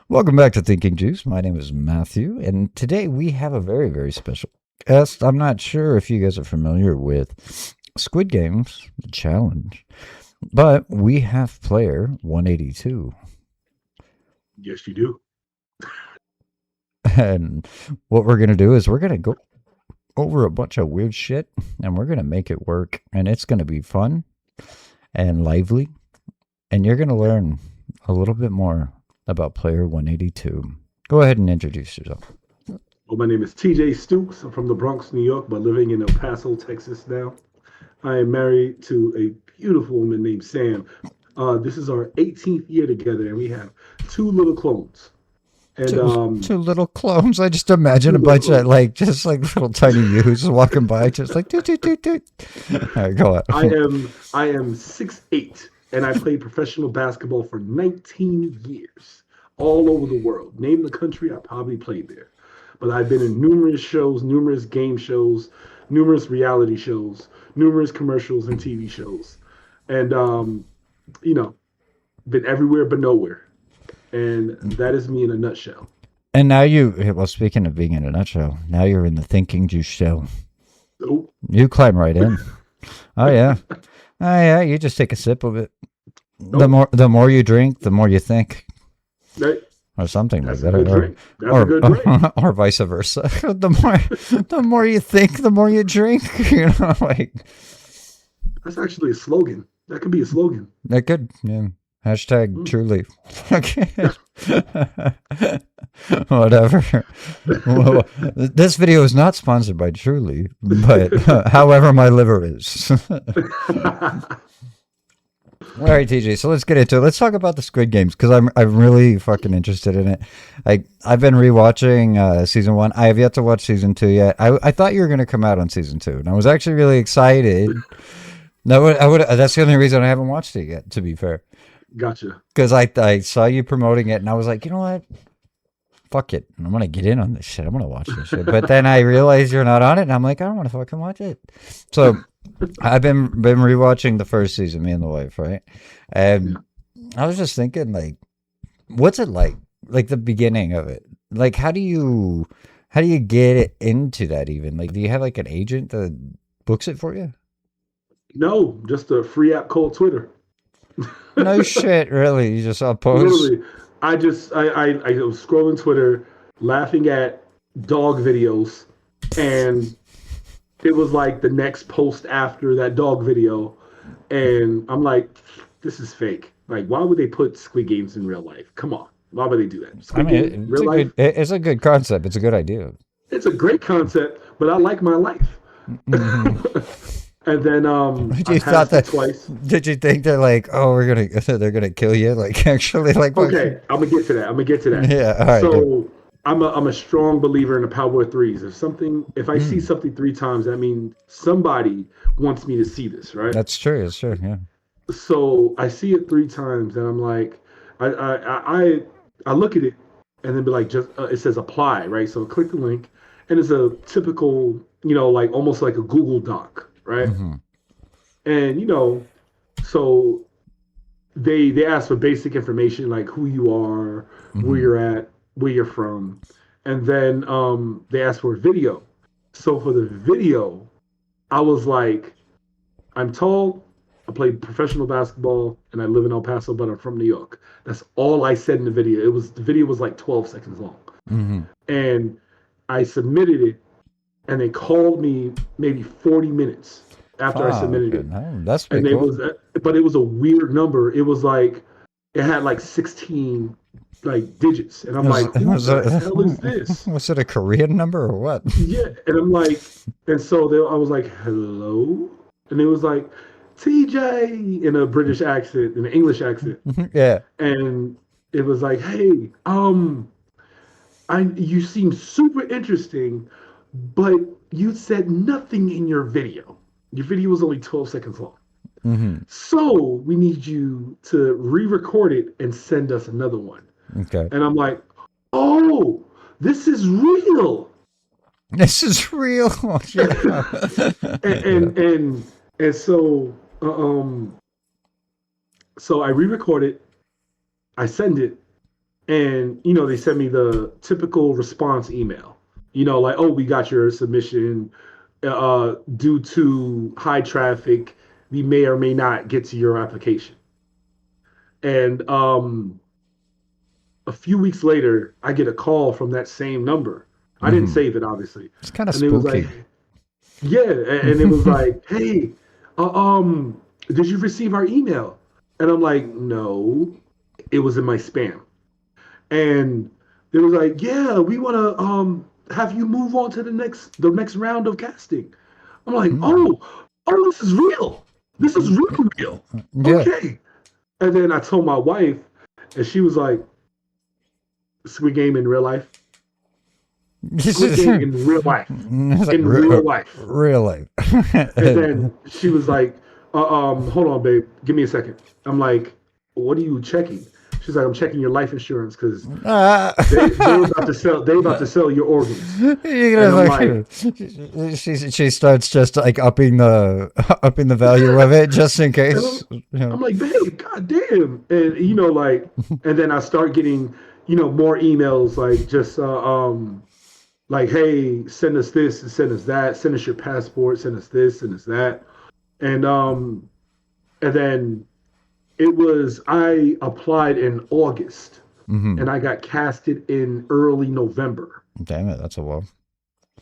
Welcome back to Thinking Juice. My name is Matthew, and today we have a very, very special guest. I'm not sure if you guys are familiar with Squid Games, the challenge, but we have player 182. Yes, you do. And what we're going to do is we're going to go over a bunch of weird shit, and we're going to make it work, and it's going to be fun and lively, and you're going to learn a little bit more about player 182. Go ahead and introduce yourself. Well, my name is TJ Stoops. I'm from the Bronx, New York, but living in El Paso, Texas now. I am married to a beautiful woman named Sam. This is our 18th year together, and we have two little clones. And Two little clones. I just imagine a bunch of just like little tiny yous walking by, just like toot toot toot toot. All right, go on. I am 6'8", and I played professional basketball for 19 years, all over the world. Name the country, I probably played there. But I've been in numerous shows, numerous game shows, numerous reality shows, numerous commercials and TV shows, and you know, been everywhere but nowhere. And that is me in a nutshell. And now well, speaking of being in a nutshell, now you're in the Thinking Juice show. Oh, You climb right in. Oh yeah, oh yeah. You just take a sip of it. The more you drink, the more you think, right. or something That's like a that, good drink. That's a good drink. or vice versa. The more you think, the more you drink. Like That's actually a slogan. That could be a slogan. that could, yeah. Hashtag truly. Okay. Whatever. Well, this video is not sponsored by Truly, but however, my liver is. All right, TJ. So let's get into it. Let's talk about the Squid Games because I'm really fucking interested in it. I've been rewatching season 1. I have yet to watch season 2 yet. I thought you were gonna come out on season 2, and I was actually really excited. No, I would. That's the only reason I haven't watched it yet. To be fair. Gotcha. Because I saw you promoting it, and I was like, you know what? Fuck it. I'm going to get in on this shit. I'm going to watch this shit. But then I realized you're not on it, and I'm like, I don't want to fucking watch it. So I've been rewatching the first season, me and the wife, right? And I was just thinking, like, what's it like? Like the beginning of it. Like, how do you get it into that even? Like, do you have like an agent that books it for you? No, just a free app called Twitter. No shit, really. You just saw posts. Literally, I was scrolling Twitter, laughing at dog videos, and it was like the next post after that dog video, and I'm like, this is fake. Like, why would they put Squid Games in real life? Come on, why would they do that? I Squid mean, Game, real life. it's a good concept. It's a good idea. It's a great concept, but I like my life. And then I You thought passed it that? twice. Did you think they're like, oh, they're gonna kill you? Like actually, like Okay, I'm gonna get to that. I'm gonna get to that. Yeah. All right. So I'm a strong believer in the power of threes. If I see something 3 times, that means somebody wants me to see this, right? That's true. It's true. Yeah. So I see it 3 times, and I'm like, I look at it, and then be like, just it says apply, right? So click the link, and it's a typical, like almost like a Google Doc, right? Mm-hmm. And so they ask for basic information like who you are, where you're at, where you're from, and then they ask for a video. So for the video, I was like, I'm tall, I play professional basketball, and I live in El Paso, but I'm from New York. That's all I said in the video. The video was like 12 seconds long, and I submitted it, and they called me maybe 40 minutes after I submitted it. No, that's And pretty cool. but it was a weird number. It was like it had like 16 like digits, and I'm like, who the hell is this? Was it a Korean number or what? Yeah, and I'm like, and so I was like, hello, and it was like TJ in a British accent, in an English accent, Yeah. and it was like, hey, you seem super interesting, but you said nothing in your video. Your video was only 12 seconds long. So we need you to re-record it and send us another one. Okay. And I'm like, oh, this is real. This is real. And so I re-record it, I send it, and they send me the typical response email. Like, oh, we got your submission. Due to high traffic, we may or may not get to your application. And a few weeks later, I get a call from that same number. I didn't save it, obviously. It's kind of And it was like, spooky. yeah, and it was like, hey, did you receive our email? And I'm like, no, it was in my spam. And they was like, yeah, we want to have you move on to the next round of casting. I'm like, oh, this is real. This is real. Yeah. Okay. And then I told my wife, and she was like, Squid Game in real life. Squid Game in real life. In real life. Real life. And then she was like, hold on, babe. Give me a second. I'm like, what are you checking? She's like, I'm checking your life insurance because they're about to sell. They're about to sell your organs. She starts just like upping the value of it just in case. I'm like, babe, goddamn, and and then I start getting more emails like just like, hey, send us this and send us that, send us your passport, send us this, send us that, and then. I applied in August and I got casted in early November. Damn it, that's a while.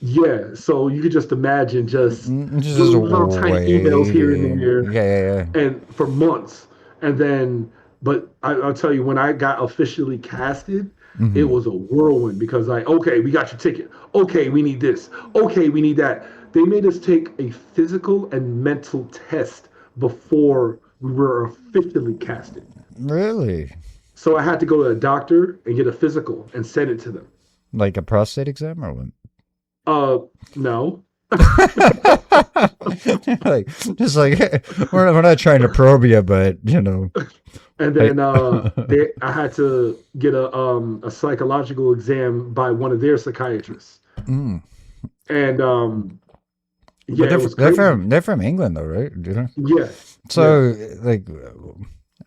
Yeah, so you could just imagine just little tiny emails here and there. Yeah. And for months. And then, but I'll tell you, when I got officially casted, it was a whirlwind because okay, we got your ticket. Okay, we need this. Okay, we need that. They made us take a physical and mental test before we were officially casted. Really? So I had to go to a doctor and get a physical and send it to them. Like a prostate exam or what? No. Like, just like we're not trying to probe you, but And then I had to get a psychological exam by one of their psychiatrists. And yeah, but it was crazy. they're from England though, right? Yeah. So like,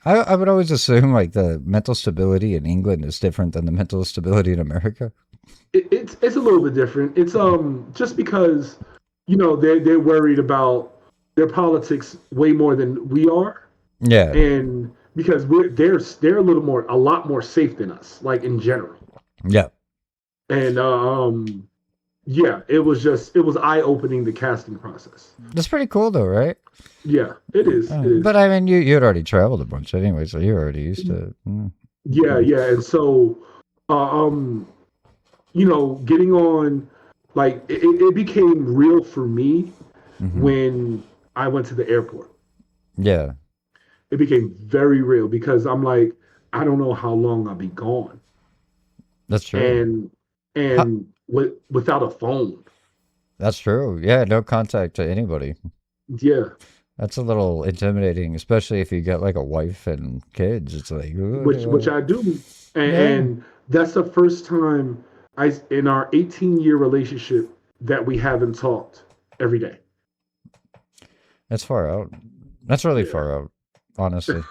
I would always assume like the mental stability in England is different than the mental stability in America. It's a little bit different. It's just because they're worried about their politics way more than we are. Yeah. And because they're a lot more safe than us, like in general. Yeah. And yeah, it was eye-opening, the casting process. That's pretty cool though, right? Yeah, it is. But I mean, you'd already traveled a bunch anyway, so you're already used to it. Yeah, and so getting on, like it became real for me when I went to the airport. Yeah. It became very real because I'm like, I don't know how long I'll be gone. That's true. And without a phone. That's true. Yeah, no contact to anybody. Yeah. That's a little intimidating, especially if you get like a wife and kids. It's like, which I do. And that's the first time in our 18-year relationship that we haven't talked every day. That's far out. That's really far out, honestly.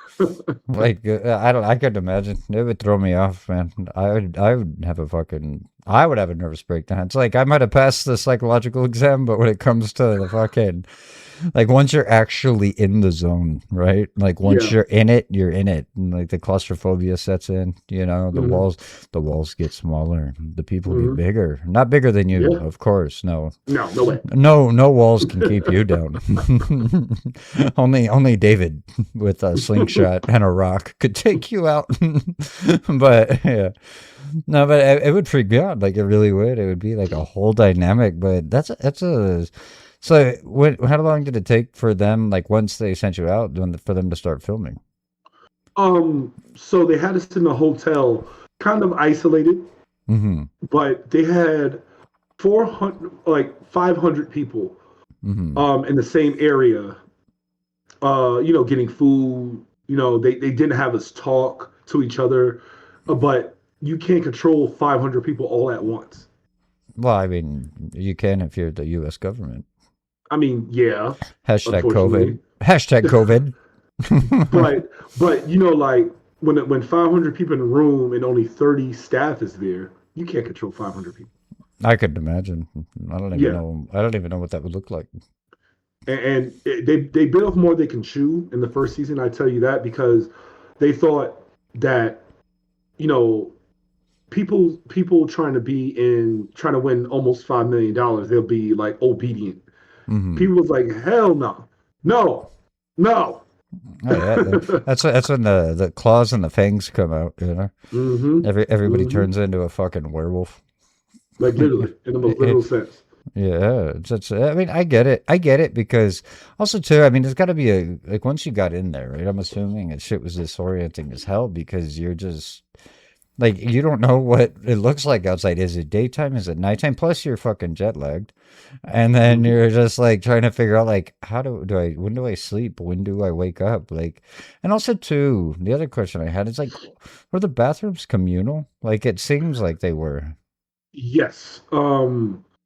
Like, I couldn't imagine. It would throw me off, man. I would have a nervous breakdown. It's like I might have passed the psychological exam, but when it comes to the fucking, like once you're actually in the zone, right? Like once you're in it, and like the claustrophobia sets in, the walls get smaller, the people get bigger. Not bigger than you, of course. No way. No walls can keep you down. only David with a slingshot and a rock could take you out. But yeah. No, but it would freak me out. Like it really would. It would be like a whole dynamic. But that's a. So how long did it take for them? Like once they sent you out, for them to start filming? So they had us in a hotel, kind of isolated, but they had 500 people, in the same area. Getting food. They didn't have us talk to each other, but you can't control 500 people all at once. Well, I mean, you can if you're the U.S. government. I mean, yeah. Hashtag COVID. Hashtag COVID. but like when 500 people in a room and only 30 staff is there, you can't control 500 people. I could imagine. I don't even Yeah, know. I don't even know what that would look like. they bit off more they can chew in the first season. I tell you that because they thought that you know people trying to win almost $5 million, they'll be like obedient. Hmm. People was like, hell no, no, no. Oh yeah, that's when the claws and the fangs come out. You know, hmm everybody hmm turns into a fucking werewolf. Like literally, in the most literal sense. Yeah, I mean, I get it. I get it because also too. I mean, there's got to be a like once you got in there, right? I'm assuming that shit was disorienting as hell because you're just like you don't know what it looks like outside. Is it daytime? Is it nighttime? Plus, you're fucking jet lagged, and then hmm you're just like trying to figure out like how do I when do I sleep? When do I wake up? Like, and also too, the other question I had is like, were the bathrooms communal? Like, it seems like they were. Yes.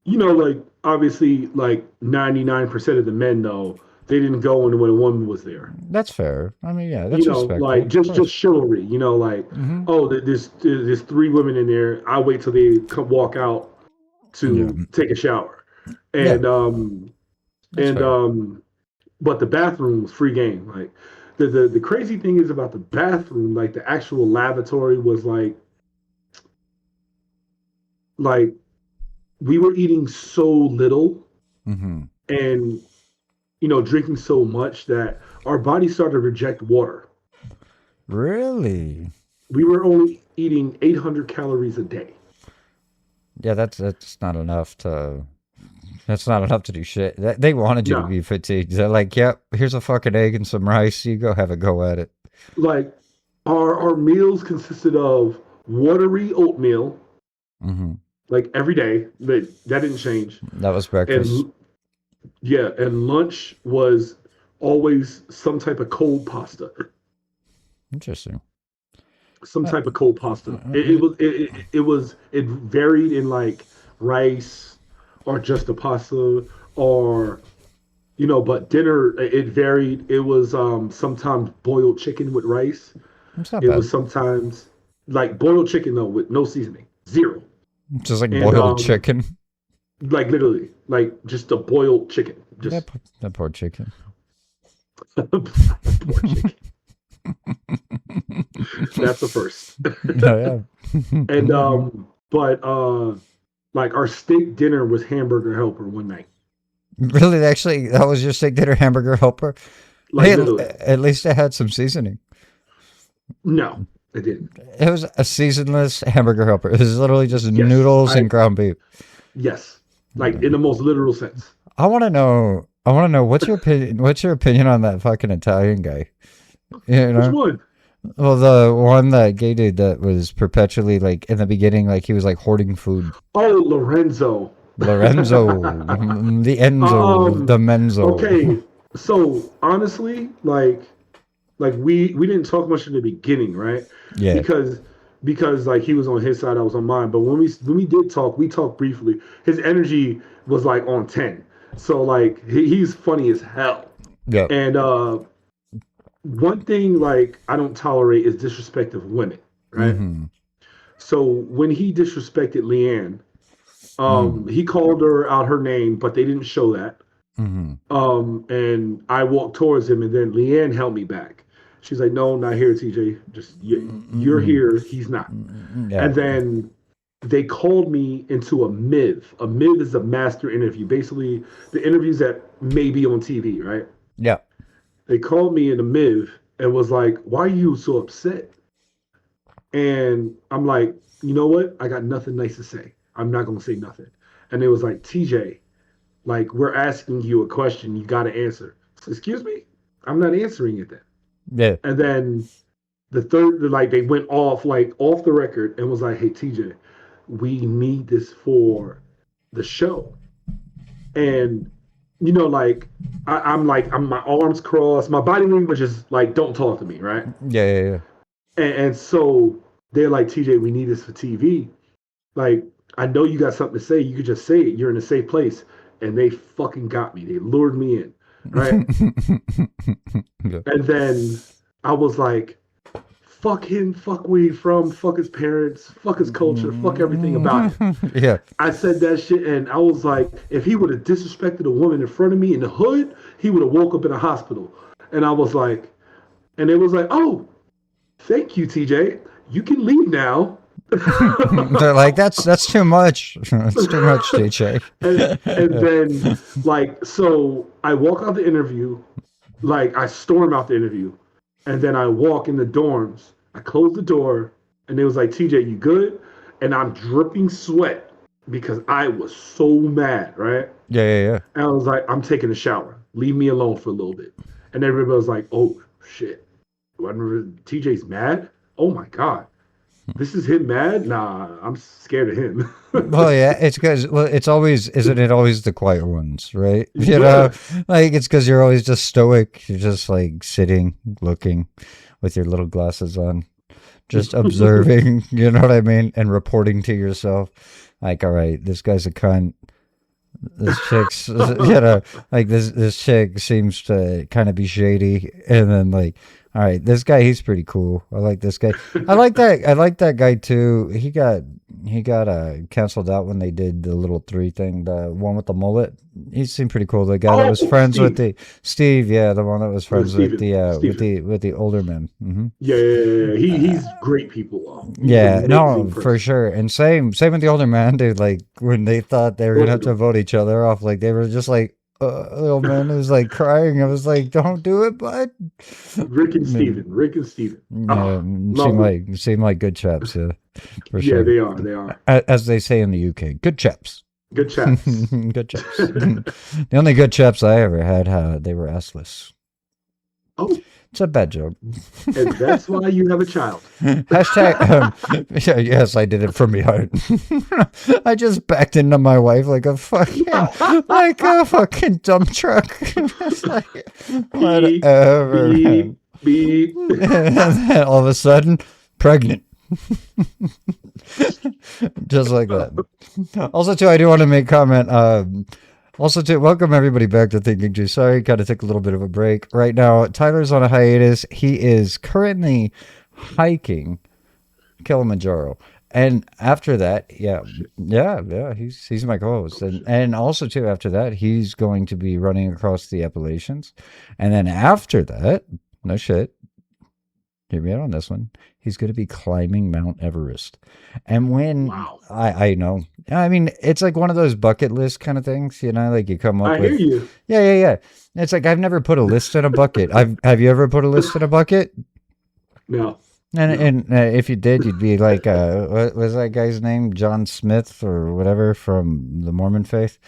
Like obviously, like 99% of the men though, they didn't go in when a woman was there. That's fair. I mean, yeah, that's respectful, Like of just course. chivalry. Like, Hmm. oh, there's three women in there. I wait till they come walk out Yeah, to take a shower, yeah, and that's and fair. but the bathroom was free game. Like the crazy thing is about the bathroom, like the actual lavatory was like we were eating so little Hmm. and drinking so much that our body started to reject water. Really? We were only eating 800 calories a day. Yeah, that's not enough to. That's not enough to do shit. They wanted you to No, be fatigued. They're like, "Yep, here's a fucking egg and some rice. You go have a go at it." like our meals consisted of watery oatmeal, Hmm. like every day, but that didn't change. That was breakfast. And yeah, and lunch was always some type of cold pasta. Interesting. Some Uh, type of cold pasta. It, uh, it was it varied in like rice or just a pasta or but dinner it varied. It was sometimes boiled chicken with rice. it's not It was bad. sometimes like boiled chicken though with no seasoning, zero, Just like and boiled chicken. like literally like just a boiled chicken, just That poor chicken. poor chicken. That's the first. Yeah, And yeah. but like our steak dinner was hamburger helper one night. Really, actually, that was your steak dinner hamburger helper. Like Hey, literally. at least it had some seasoning. No, it didn't. It was a seasonless hamburger helper. It was literally just Yes. noodles and ground beef. Yes. Like in the most literal sense. I want to know. I want to know what's your opinion. What's your opinion on that fucking Italian guy? You Which know, one? well, the one that gay dude that was perpetually like in the beginning, like he was like hoarding food. Oh, Lorenzo. Lorenzo, the Enzo, um the Menzo. okay. So honestly, like we didn't talk much in the beginning, right? Yeah, Because like he was on his side, I was on mine. But when we did talk, we talked briefly. His energy was like on 10. So like he's funny as hell. yeah. And one thing like I don't tolerate is disrespect of women, right? Mm-hmm. So when he disrespected Leanne, Mm. he called her out her name, but they didn't show that. Mm-hmm. And I walked towards him, and then Leanne held me back. She's like, "No, not here, TJ. Just you're Mm-hmm. here. He's not." Yeah, And then they called me into a MIV. A MIV is a master interview, basically the interviews that may be on TV, right? yeah. They called me in a MIV and was like, "Why are you so upset?" And I'm like, "You know what? I got nothing nice to say. I'm not gonna say nothing." And it was like, "TJ, like we're asking you a question, you got to answer." So, excuse me, I'm not answering it then. Yeah. And then the third, like they went off like off the record and was like, "Hey TJ, we need this for the show." And like I'm my arms crossed, my body language is like, "Don't talk to me," right? Yeah, yeah, yeah. And so they're like, "TJ, we need this for TV. Like, I know you got something to say. You could just say it. You're in a safe place." And they fucking got me. They lured me in, right? Yeah. And then I was like, fuck him, fuck where he from, fuck his parents, fuck his culture, fuck everything about him. Yeah. I said that shit, and I was like, if he would have disrespected a woman in front of me in the hood, he would have woke up in a hospital. And I was like, and it was like, oh, thank you, TJ. You can leave now. They're like, that's too much. That's too much, DJ. and then, like, so I walk out the interview, like, I storm out the interview, and then I walk in the dorms. I close the door, and it was like, TJ, you good? And I'm dripping sweat because I was so mad, right? Yeah. And I was like, I'm taking a shower. Leave me alone for a little bit. And everybody was like, oh, shit. I remember TJ's mad? Oh, my God. This is him mad? Nah, I'm scared of him. Well, yeah, it's because it's always, isn't it always the quiet ones, right? You Yeah. know, like it's because you're always just stoic. You're just like sitting, looking with your little glasses on, just observing. You know what I mean, and reporting to yourself, like, all right, this guy's a cunt. This chick's, you know, like this chick seems to kind of be shady, and then like, all right, this guy, he's pretty cool. I like this guy. I like that guy too. He got canceled out when they did the little 3 thing, the one with the mullet. He seemed pretty cool. The guy that was friends with the Steve, yeah, the one that was friends with the older men. Mm-hmm. Yeah. He's great people. Yeah, no, person. for sure. And same with the older man, dude. Like when they thought they were gonna have to vote each other off, like they were just like, the old man was like crying. I was like, "Don't do it, bud." Rick and Steven. Yeah, seem like good chaps. Yeah, for Yeah, sure. they are. As they say in the UK, good chaps. Good chaps. Good chaps. The only good chaps I ever had, they were assless. Oh, It's a bad joke. and that's why you have a child. Hashtag, yeah, yes, I did it from behind. I just backed into my wife like a fucking dump truck. It's like, whatever. Beep, beep. And then all of a sudden, pregnant. Just like that. Also, too, I do want to make comment. Also, too, welcome everybody back to Thinking Juice. Sorry, got to take a little bit of a break. Right now, Tyler's on a hiatus. He is currently hiking Kilimanjaro. And after that, yeah, he's my co-host. And also, too, after that, he's going to be running across the Appalachians. And then after that, no shit, hear me out on this one, he's going to be climbing Mount Everest. And when Wow. I know, I mean, it's like one of those bucket list kind of things, you know, like you come up I with. hear you. Yeah. It's like I've never put a list in a bucket. Have you ever put a list in a bucket? No. And if you did, you'd be like, what was that guy's name? John Smith or whatever from the Mormon faith,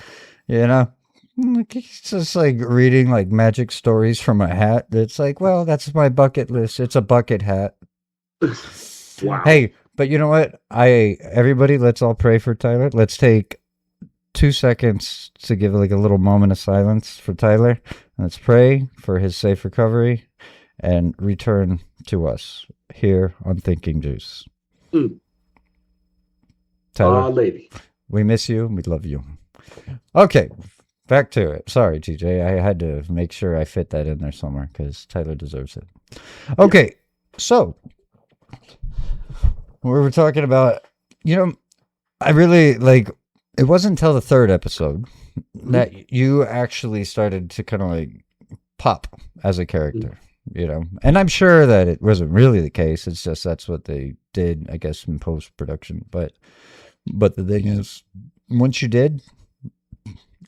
you know? Like, he's just like reading like magic stories from a hat. It's like, well, that's my bucket list. It's a bucket hat. Wow. Hey, but you know what? Everybody, let's all pray for Tyler. Let's take 2 seconds to give like a little moment of silence for Tyler. Let's pray for his safe recovery and return to us here on Thinking Juice. Tyler, lady. we miss you. We love you. Okay, back to it. Sorry, TJ. I had to make sure I fit that in there somewhere because Tyler deserves it. Okay, so we were talking about, you know, I really like, it wasn't until the 3rd episode that you actually started to kind of like pop as a character, you know, and I'm sure that it wasn't really the case. It's just that's what they did, I guess, in post production. But the thing is, once you did,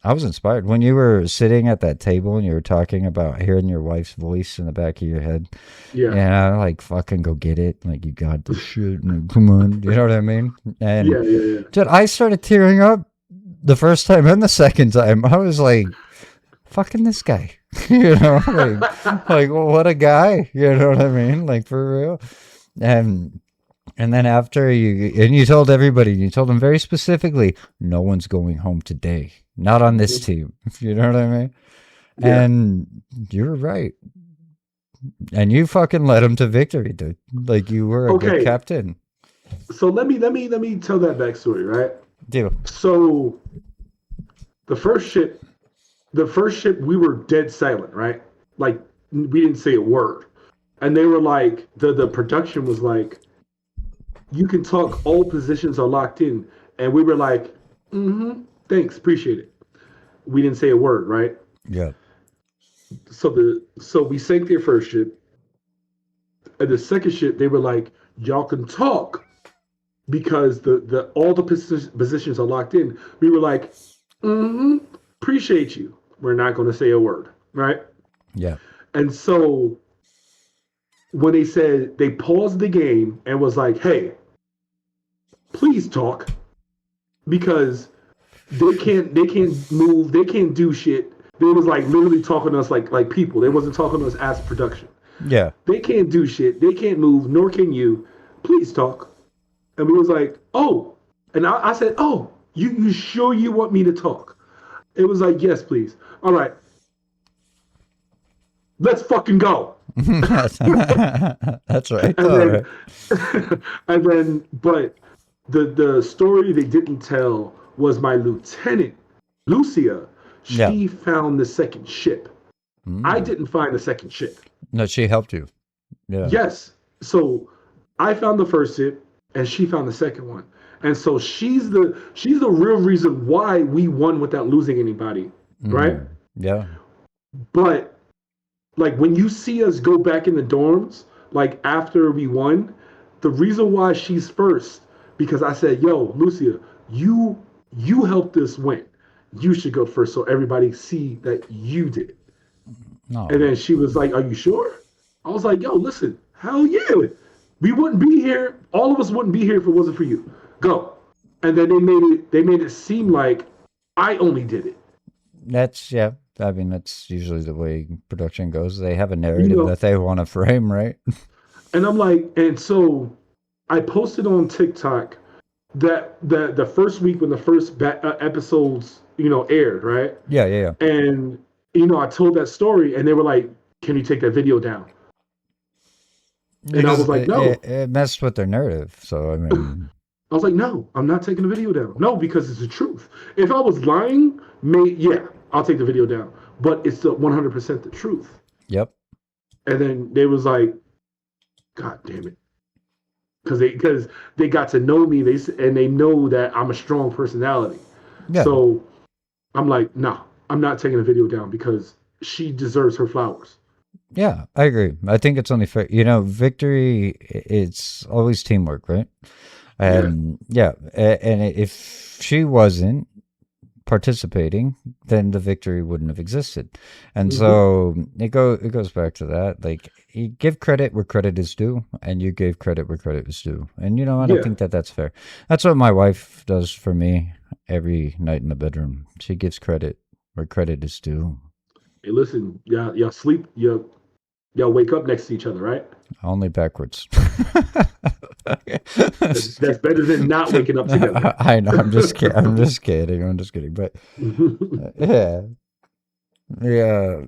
I was inspired when you were sitting at that table and you were talking about hearing your wife's voice in the back of your head. Yeah. And I like, fucking go get it. Like, you got this shit. And come on. You know what I mean? And Yeah. dude, I started tearing up the first time and the second time. I was like, fucking this guy. You know, like what a guy. You know what I mean? Like, for real. And then after you told everybody, you told them very specifically, no one's going home today. Not on this team. You know what I mean? Yeah. And you're right. And you fucking led them to victory, dude. Like, you were a good captain. So let me tell that backstory, right? Deal. So the first ship we were dead silent, right? Like, we didn't say a word. And they were like, the production was like, you can talk, all positions are locked in. And we were like, mm-hmm, thanks, appreciate it. We didn't say a word, right? Yeah. So we sank their first ship. And the second ship, they were like, y'all can talk because the all the positions are locked in. We were like, mm-hmm, appreciate you. We're not going to say a word, right? Yeah. And so when they said they paused the game and was like, hey, please talk because they can't move, they can't do shit. They was like literally talking to us like people. They wasn't talking to us as production. Yeah. They can't do shit. They can't move, nor can you. Please talk. And we was like, oh. And I said, oh, you sure you want me to talk? It was like, yes, please. All right. Let's fucking go. That's right. And All then, right. and then, but the story they didn't tell was my lieutenant, Lucia. Yeah. She found the second ship. I Mm. didn't find the second ship. No, she helped you. Yeah. Yes. So I found the first ship and she found the second one. And so she's the real reason why we won without losing anybody. Right? Mm. Yeah. But like when you see us go back in the dorms, like after we won, the reason why she's first, because I said, yo, Lucia, you helped us win. You should go first so everybody see that you did it. No. And then she was like, are you sure? I was like, yo, listen, hell yeah. We wouldn't be here. All of us wouldn't be here if it wasn't for you. Go. And then they made it seem like I only did it. That's yeah. I mean, that's usually the way production goes. They have a You narrative know, that they want to frame, right? and I'm like, and so I posted on TikTok that the first week when the first episodes, aired, right? Yeah. Yeah. Yeah. And I told that story, and they were like, "Can you take that video down?" And I Because was like, "No." it messed with their narrative. So I mean, I was like, "No, I'm not taking the video down. No, because it's the truth. If I was lying, yeah, I'll take the video down. But it's the 100% the truth." yep. And then they was like, "God damn it." Because they got to know me, and they know that I'm a strong personality. Yeah. So I'm like, no, I'm not taking the video down because she deserves her flowers. Yeah, I agree. I think it's only fair. Victory, it's always teamwork, right? Yeah, And yeah, and if she wasn't participating, then the victory wouldn't have existed. And hmm so it goes back to that. Like you give credit where credit is due, and you gave credit where credit is due. And I yeah. think that that's fair. That's what my wife does for me every night in the bedroom. She gives credit where credit is due. Hey, listen, y'all sleep, y'all wake up next to each other, right? Only backwards. That's better than not waking up together. I know. I'm just kidding. I'm just kidding. I'm just kidding. But yeah, yeah.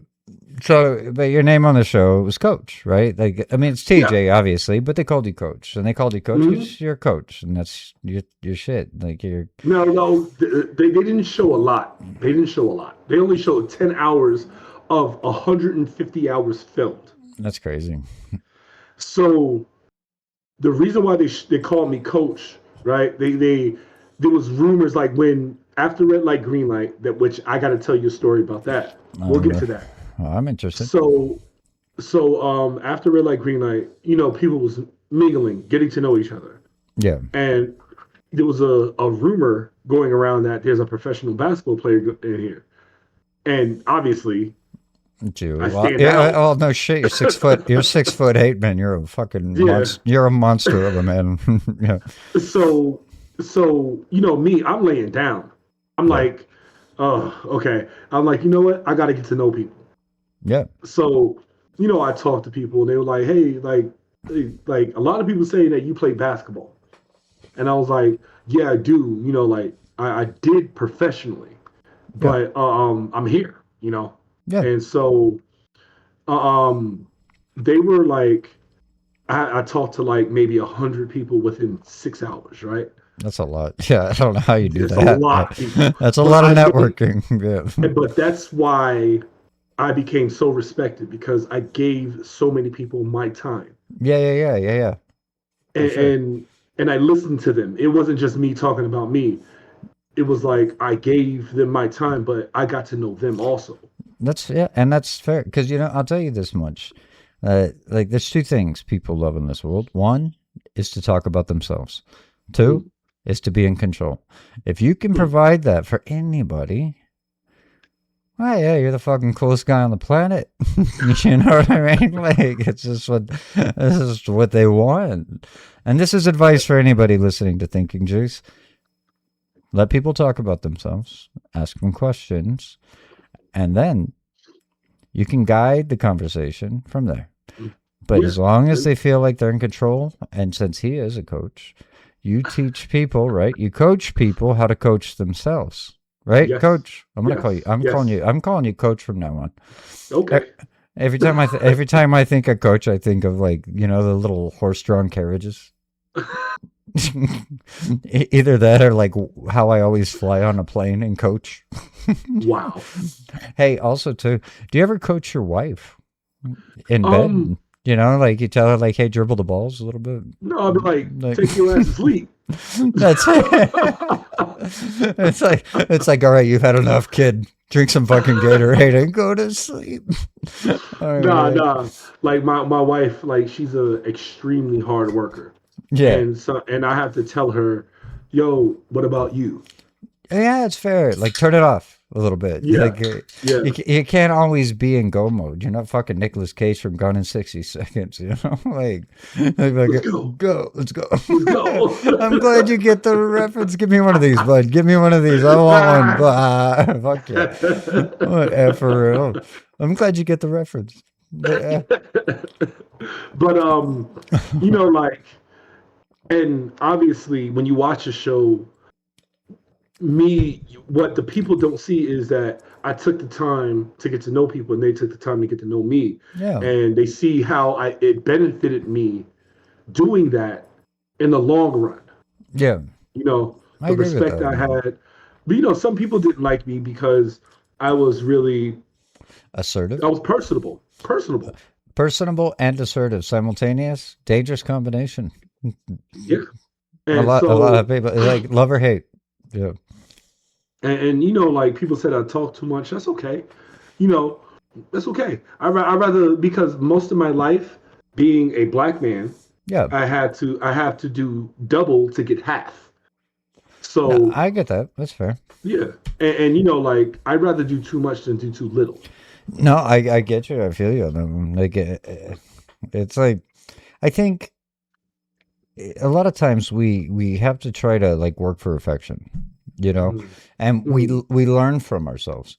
So, but your name on the show was Coach, right? Like, I mean, it's Yeah. TJ, obviously, but they called you Coach, and they called you Coach hmm because you're a coach, and that's your shit. Like, you're No, no, they didn't show a lot. They didn't show a lot. They only showed 10 hours of 150 hours filmed. that's crazy. So the reason why they called me coach, right? They there was rumors like when after red light, green light, that which I got to tell you a story about that. We'll get Uh, to that. I'm interested. So after red light, green light, people was mingling, getting to know each other, Yeah, and there was a rumor going around that there's a professional basketball player in here, and obviously you. I Well, stand yeah. out. Oh no, shit. You're 6 foot. You're 6'8", man. You're a fucking Yeah. monster. You're a monster of a man. Yeah, So me, I'm laying down. I'm yeah, like, oh, okay. I'm like, you know what? I got to get to know people. yeah, So, I talked to people and they were like, hey, like a lot of people say that you play basketball. And I was like, yeah, I do. Like I did professionally, yeah, but I'm here. yeah. And so um, they were like, I talked to like maybe 100 people within 6 hours, right? That's a lot. Yeah, I don't know how you do It's a that. lot of people, That's a but lot of I think, networking. Yeah. but that's why I became so respected because I gave so many people my time. Yeah. For and sure. and, and I listened to them. It wasn't just me talking about me. It was like I gave them my time, but I got to know them also. That's yeah, and that's fair because I'll tell you this much. Like there's two things people love in this world. One is to talk about themselves. Two Mm, is to be in control. If you can mm. provide that for anybody, well, yeah, you're the fucking coolest guy on the planet. You know what I mean? Like it's just what this is what they want. And this is advice for anybody listening to Thinking Juice. Let people talk about themselves, ask them questions, and then you can guide the conversation from there. But Yeah. as long as And- they feel like they're in control, and since he is a coach, you teach people, right? You coach people how to coach themselves, right? yes. Coach, I'm gonna call you. Yes. Yes. I'm calling you coach from now on. E- Okay. Every time I think of coach, I think of like the little horse-drawn carriages. Either that or like how I always fly on a plane and coach. Wow. Hey, also too, do you ever coach your wife in Um, bed? Like you tell her like, "Hey, dribble the balls a little bit." no, I'll be like, Like take your ass to sleep. that's it. It's like, all right, you've had enough, kid. Drink some fucking Gatorade and go to sleep. All Nah, right. nah. Like my wife, like she's a extremely hard worker. Yeah. And I have to tell her, yo, what about you? Yeah, it's fair. Like, turn it off a little bit. Yeah. Like, Yeah. you can't always be in go mode. You're not fucking Nicolas Cage from Gone in 60 Seconds, Let's like go. go, let's go. Let's go. I'm glad you get the reference. Give me one of these, bud. Give me one of these. I want one. Fuck yeah. For real. I'm glad you get the reference. Yeah. But like, and obviously when you watch a show, what the people don't see is that I took the time to get to know people and they took the time to get to know me. Yeah. And they see how it benefited me doing that in the long run. Yeah. You know, I the agree with respect that, I man. had. But some people didn't like me because I was really I Assertive. was personable. Personable. Personable and assertive. Simultaneous. Dangerous combination. Yeah. A And lot of so people like love or hate. Yeah. and like people said I talk too much. That's okay. You know, that's okay. I rather because most of my life being a black man, Yeah. I have to do double to get half. No, So I get that. That's fair. yeah, and like I'd rather do too much than do too little. No, I get you. I feel you on that one. Like it's like I think a lot of times we have to try to like work for affection, Mm, and mm, we learn from ourselves,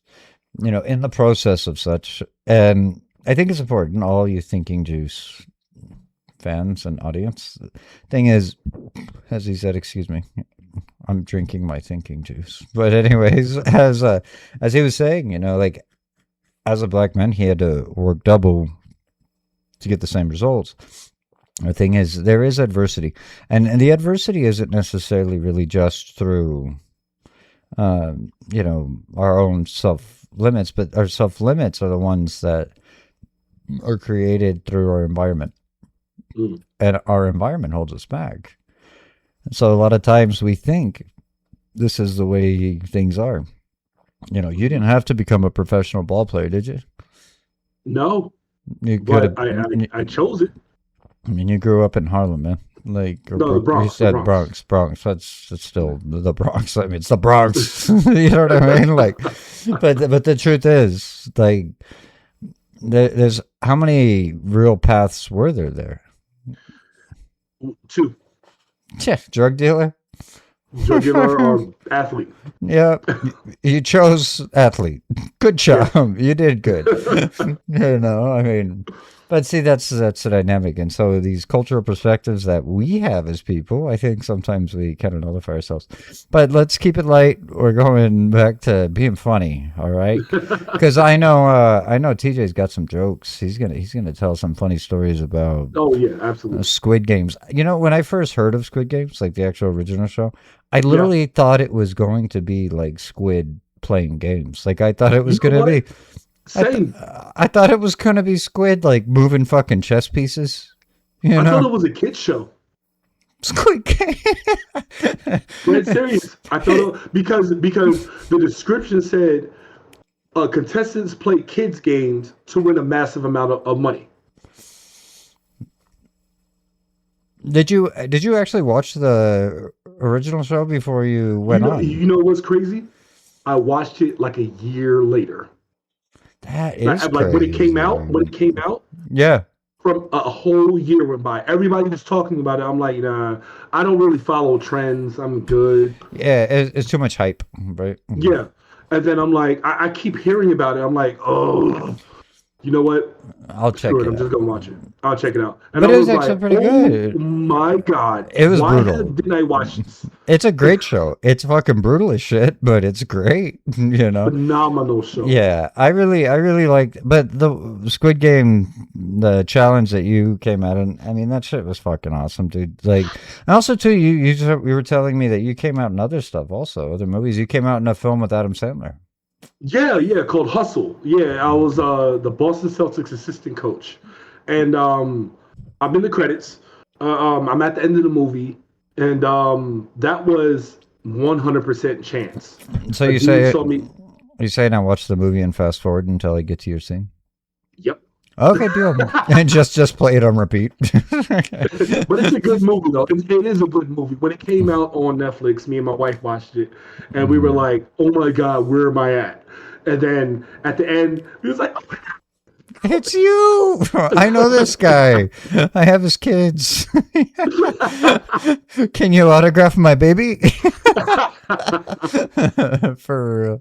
in the process of such. And I think it's important, all you Thinking Juice fans and audience. Thing is, as he said, excuse me, I'm drinking my Thinking Juice. But anyways, as he was saying, like as a black man, he had to work double to get the same results. The thing is, there is adversity, and the adversity isn't necessarily really just through, our own self limits, but our self limits are the ones that are created through our environment, mm. and our environment holds us back. So a lot of times we think this is the way things are. You didn't have to become a professional ball player, did you? No, You could but have. I chose it. I mean, you grew up in Harlem, man. Like, or No, the You Bronx, the said Bronx. Bronx. That's still the Bronx. I mean, it's the Bronx. You know what I mean? Like, but the truth is, like, there's how many real paths were there? Two, Yeah, drug dealer. drug dealer or athlete. Yeah, you chose athlete. Good Yeah. job. You did good. I mean, but see, that's the dynamic, and so these cultural perspectives that we have as people, I think sometimes we kind of nullify ourselves. But let's keep it light. We're going back to being funny, all right? Because I know TJ's got some jokes. He's gonna tell some funny stories about Oh yeah, absolutely. Squid Games. When I first heard of Squid Games, like the actual original show, I Yeah. literally thought it was going to be like Squid playing games. Like I thought it You was know going to what? be. Same. I thought it was gonna be Squid like moving fucking chess pieces. You I thought know, it was a kids show. Squid Game. Dead serious. I thought because the description said contestants play kids games to win a massive amount of money. Did you actually watch the original show before you went on? You know what's crazy? I watched it like a year later. That is Like when it came crazy. out, Yeah. from a whole year went by. Everybody was talking about it. I'm like, nah, I don't really follow trends. I'm good. Yeah, it's too much hype, right? Yeah. And then I'm like, I keep hearing about it. I'm like, oh, you know what? I'll check Screw it. it I'm just out. gonna watch it. I'll check it out. And But I it was was actually like, pretty oh good. my God. It was Why brutal. didn't I watch this? It's a great show. It's fucking brutal as shit, but it's great, you know. Phenomenal show. Yeah, I really liked, but the Squid Game, the challenge that you came out, and I mean that shit was fucking awesome, dude. Like, and also too, you were telling me that you came out in other stuff, also other movies. You came out in a film with Adam Sandler. Yeah, called Hustle. Yeah, I was the Boston Celtics assistant coach. And I'm in the credits. I'm at the end of the movie, and that was 100% chance. So A you dude say saw me. you say now watch the movie and fast forward until I get to your scene. Yep. Okay, deal. And just play it on repeat. But it's a good movie, though. It is a good movie. When it came out on Netflix, me and my wife watched it, and we were like, "Oh my God, where am I at?" And then at the end, he was like, "Oh my God." It's you. I know this guy. I have his kids. Can you autograph my baby? For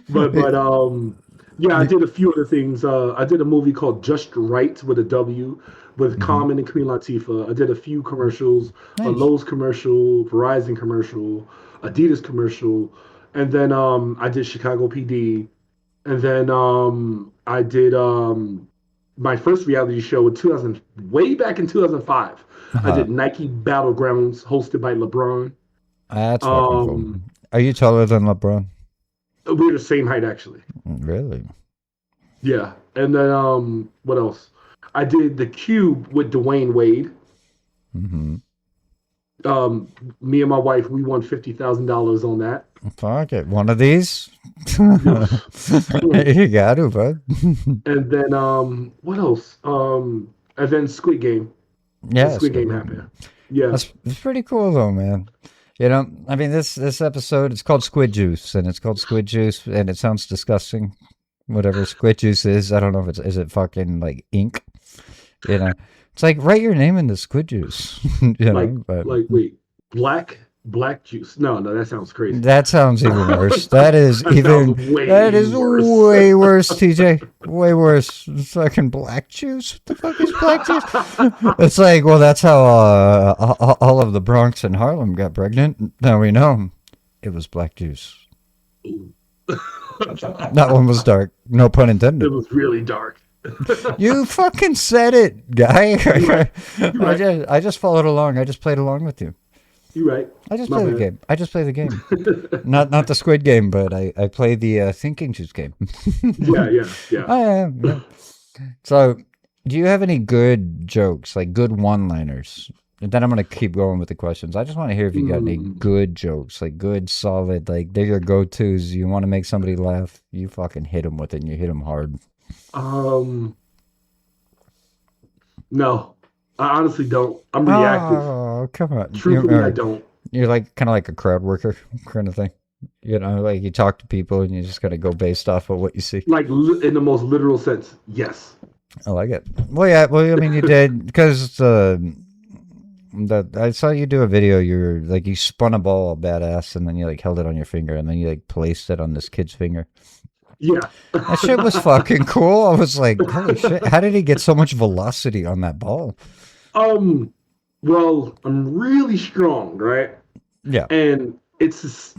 real. Yeah, I did a few other things. I did a movie called Just Right with a W with Common and Queen Latifah. I did a few commercials, a Nice. Lowe's commercial, Verizon commercial, Adidas commercial, and then I did Chicago PD, and then I did my first reality show in 2000, way back in 2005. I Uh-huh. did Nike Battlegrounds hosted by LeBron. That's fucking cool. Um, Are you taller than LeBron? we're the same height actually. Really? Yeah. And then what else? I did The Cube with Dwayne Wade. Mm-hmm. Me and my wife, we won $50,000 on that. Fuck it. One of these? You got to, bud. And then what else? And then Squid Game. Yeah, Squid Game happened. Yeah. That's pretty cool though, man. You know, I mean, this episode, it's called Squid Juice, and it's called Squid Juice, and it sounds disgusting. Whatever Squid Juice is, I don't know if is it fucking like ink. You know, it's like write your name in the Squid Juice. You like know, but wait, black juice. No, that sounds crazy. that sounds even worse. That is That even sounds way that is worse. way worse, TJ. Way worse. It's fucking black juice. What the fuck is black juice? It's like, well, that's how all of the Bronx and Harlem got pregnant. Now we know it was black juice. That one was dark. No pun It intended. was really dark. You fucking said it, guy. You're right. I just followed along. I just played along with you. You're right. I just My play the bad. game. I just play the game. Not the Squid Game, but I play the Thinking Juice game. Yeah. I am. Yeah. So, do you have any good jokes, like good one-liners? And then I'm gonna keep going with the questions. I just want to hear if you got any good jokes, like good, solid, like they're your go-tos. You want to make somebody laugh, you fucking hit them with it, and you hit them hard. No, I honestly don't. I'm reactive. Oh, come on. Truthfully, I don't. You're like kind of like a crowd worker kind of thing. You know, like you talk to people and you just gotta go based off of what you see. Like in the most literal sense, yes. I like it. Well, yeah. Well, I mean, you did because I saw you do a video. You're like you spun a ball all badass, and then you like held it on your finger, and then you like placed it on this kid's finger. Yeah. That shit was fucking cool. I was like, holy shit! How did he get so much velocity on that ball? Well, I'm really strong, right? Yeah. And it's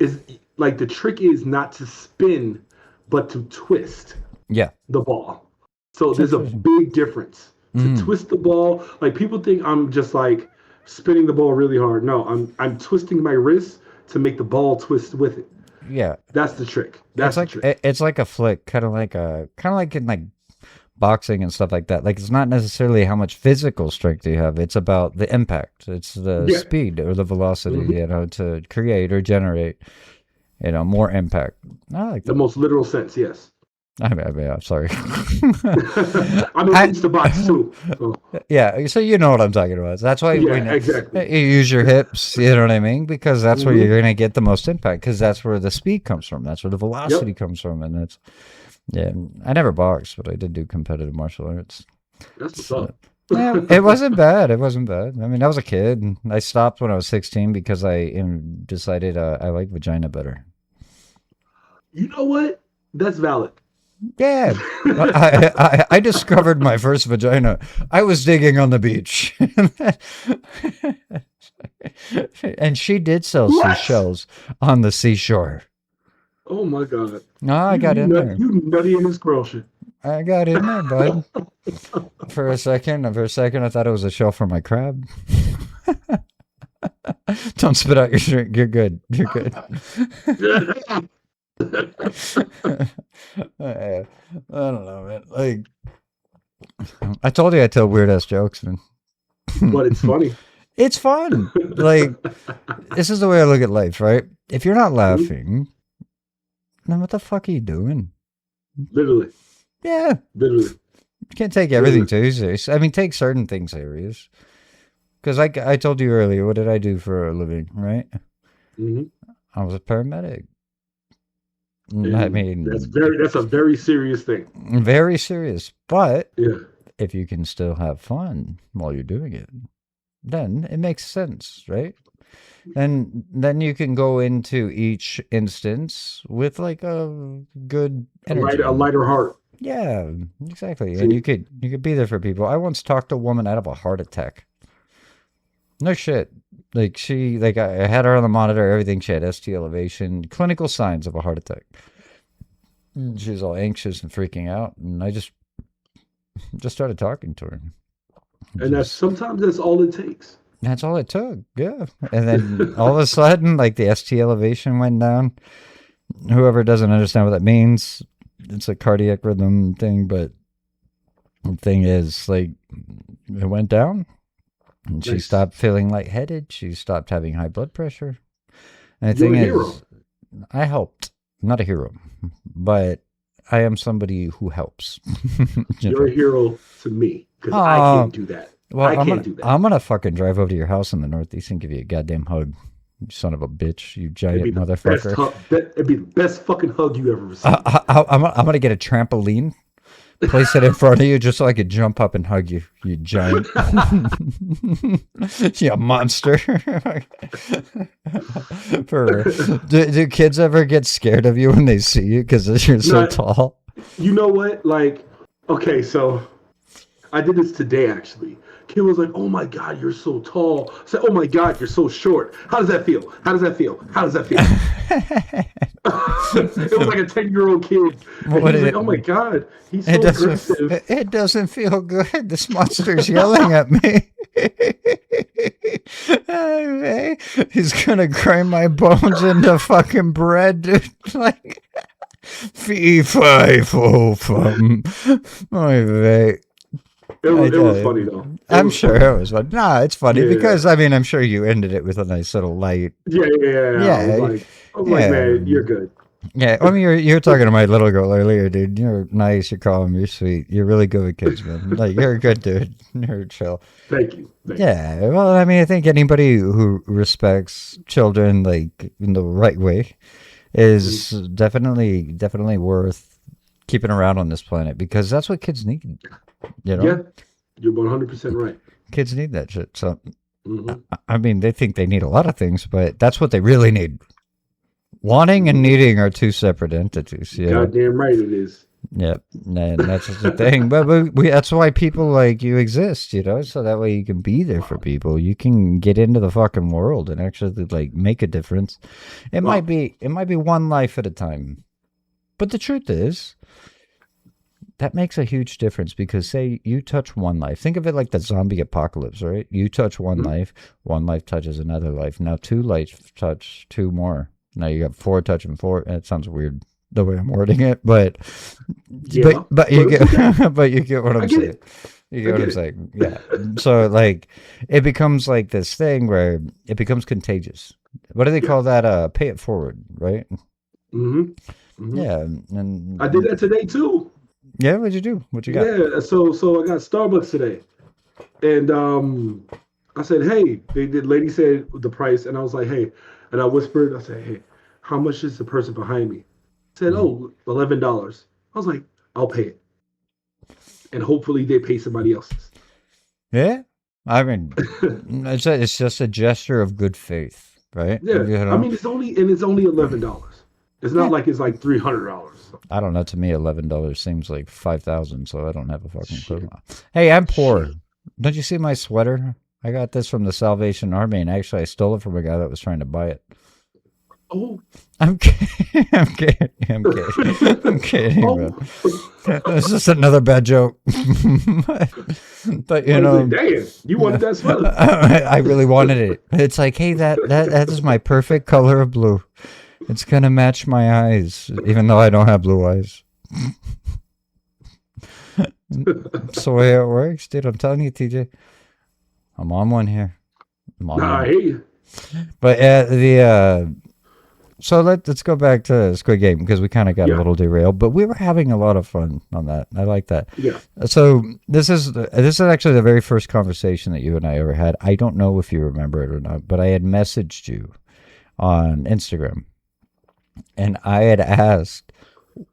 like the trick is not to spin, but to twist Yeah. the ball. So there's a big difference. To twist the ball, like people think I'm just like spinning the ball really hard. No, I'm twisting my wrist to make the ball twist with it. Yeah, That's the trick. That's the trick. it's like a flick, kind of like in like boxing and stuff like that. Like it's not necessarily how much physical strength you have. It's about the impact. It's the Yeah. speed or the velocity, Hmm. to create or generate, more impact. I like The that. most literal sense, yes. I'm sorry. I'm I, used to box too. So, yeah, so you know what I'm talking about. That's why yeah, exactly. you use your hips, you know what I mean? Because that's where you're Hmm. going to get the most impact because that's where the speed comes from. That's where the velocity Yep. comes from. And that's, yeah, I never boxed, but I did do competitive martial arts. That's what's So, up. yeah, it wasn't bad. It wasn't bad. I mean, I was a kid. And I stopped when I was 16 because decided I like vagina better. You know what? That's valid. Yeah, I discovered my first vagina. I was digging on the beach, and she did sell What? seashells on the seashore. Oh my God. No, I You got you in nut there. you nutty in this girl shit. I got in there, bud. For a second, I thought it was a shell for my crab. Don't spit out your drink. You're good. You're good. I don't know, man. Like I told you, I tell weird ass jokes, man. But it's funny. It's fun. Like this is the way I look at life, right? If you're not laughing, then what the fuck are you doing? Literally. Yeah, Literally. you can't take everything too serious. I mean, take certain things serious. Because I told you earlier, what did I do for a living, right? Hmm. I was a paramedic. I And mean, that's a very serious thing. very serious. But Yeah. if you can still have fun while you're doing it, then it makes sense, right? And then you can go into each instance with like a good energy. A lighter heart. Yeah, exactly. And See? you could be there for people. I once talked a woman out of a heart attack. No shit. I had her on the monitor, everything. She had ST elevation, clinical signs of a heart attack. She was all anxious and freaking out, and I just started talking to her. And sometimes that's all it takes. That's all it took, yeah. And then all of a sudden, like the ST elevation went down. Whoever doesn't understand what that means, it's a cardiac rhythm thing, but the thing is, like, it went down. And she Nice. stopped feeling lightheaded. She stopped having high blood pressure. And the You're thing a is, hero. I helped. I'm not a hero, but I am somebody who helps. You're a hero to me because I Oh, can't do that. well, I can't do that. I'm gonna fucking drive over to your house in the Northeast and give you a goddamn hug. You son of a bitch, you It'd be giant the best motherfucker. hug. It'd be the best fucking hug you ever received. I'm gonna get a trampoline, place it in front of you just so I could jump up and hug you, you giant. You monster. Do kids ever get scared of you when they see you because you're so Not- tall? You know what? Like, okay, so I did this today actually. Kid was like, "Oh my God, you're so tall." I said, "Oh my God, you're so short." How does that feel? How does that feel? How does that feel? It was like a 10-year-old kid. And he What was is like, it? "Oh my God, he's so It aggressive." it doesn't feel good. This monster's yelling at me. Hey, he's gonna grind my bones into fucking bread, dude. Like, fee fi fo fum. Oy vey. It I was know. funny though. I'm sure it was fun. Nah, it's funny Yeah. because I mean I'm sure you ended it with a nice little light. Yeah. Yeah, I was like, yeah. man, you're good. Yeah, I mean you're talking to my little girl earlier, dude. You're nice, you're calm, you're sweet. You're really good with kids, man. Like you're a good dude. You're chill. Thank you. Yeah, well, I mean, I think anybody who respects children like in the right way is definitely worth keeping around on this planet because that's what kids need. You know, Yeah, you're 100% right. kids need that shit. So, Hmm. I mean, they think they need a lot of things, but that's what they really need. Wanting and needing are two separate entities. Yeah, Goddamn right it is. yeah, and that's just the thing. But that's why people like you exist, so that way you can be there for people. You can get into the fucking world and actually like make a difference. It Wow. might be one life at a time, but the truth is that makes a huge difference because say you touch one life. Think of it like the zombie apocalypse, right? You touch one Mhm. life touches another life. Now two lives touch two more. Now you got four touching four. It sounds weird the way I'm wording it, but Yeah, but you but it's okay. get but you get what I I'm get saying. it. You I get what get I'm it. saying? Yeah. So like it becomes like this thing where it becomes contagious. What do they Yeah. call that? Pay it forward, right? hmm hmm Yeah. I did And that today too. yeah, what'd you do? What you got? Yeah. So I got Starbucks today, and I said, hey, the lady said the price, and I was like, hey, and I whispered, I said, hey, how much is the person behind me? Said, Mhm. oh, $11. I was like, I'll pay it, and hopefully they pay somebody else's. Yeah. I mean, it's just a gesture of good faith, right? Yeah, You I know? mean it's only $11. It's not Yeah. like it's like $300. I don't know. To me, $11 seems like 5,000, so I don't have a fucking clue. Shit, Hey, I'm poor. shit. Don't you see my sweater? I got this from the Salvation Army, and actually, I stole it from a guy that was trying to buy it. Oh, I'm kidding. I'm kidding. I'm kidding. I'm kidding, bro. oh. It's just another bad joke. But I you was like, know, damn, you wanted that sweater. I really wanted it. It's like, hey, that is my perfect color of blue. It's gonna match my eyes, even though I don't have blue eyes. That's the way it works, dude. I'm telling you, TJ. I'm on one here. I'm on Nah, I one. hate you. But so let's go back to Squid Game because we kind of got a Yeah, little derailed, but we were having a lot of fun on that. I like that. yeah. So this is actually the very first conversation that you and I ever had. I don't know if you remember it or not, but I had messaged you on Instagram, and I had asked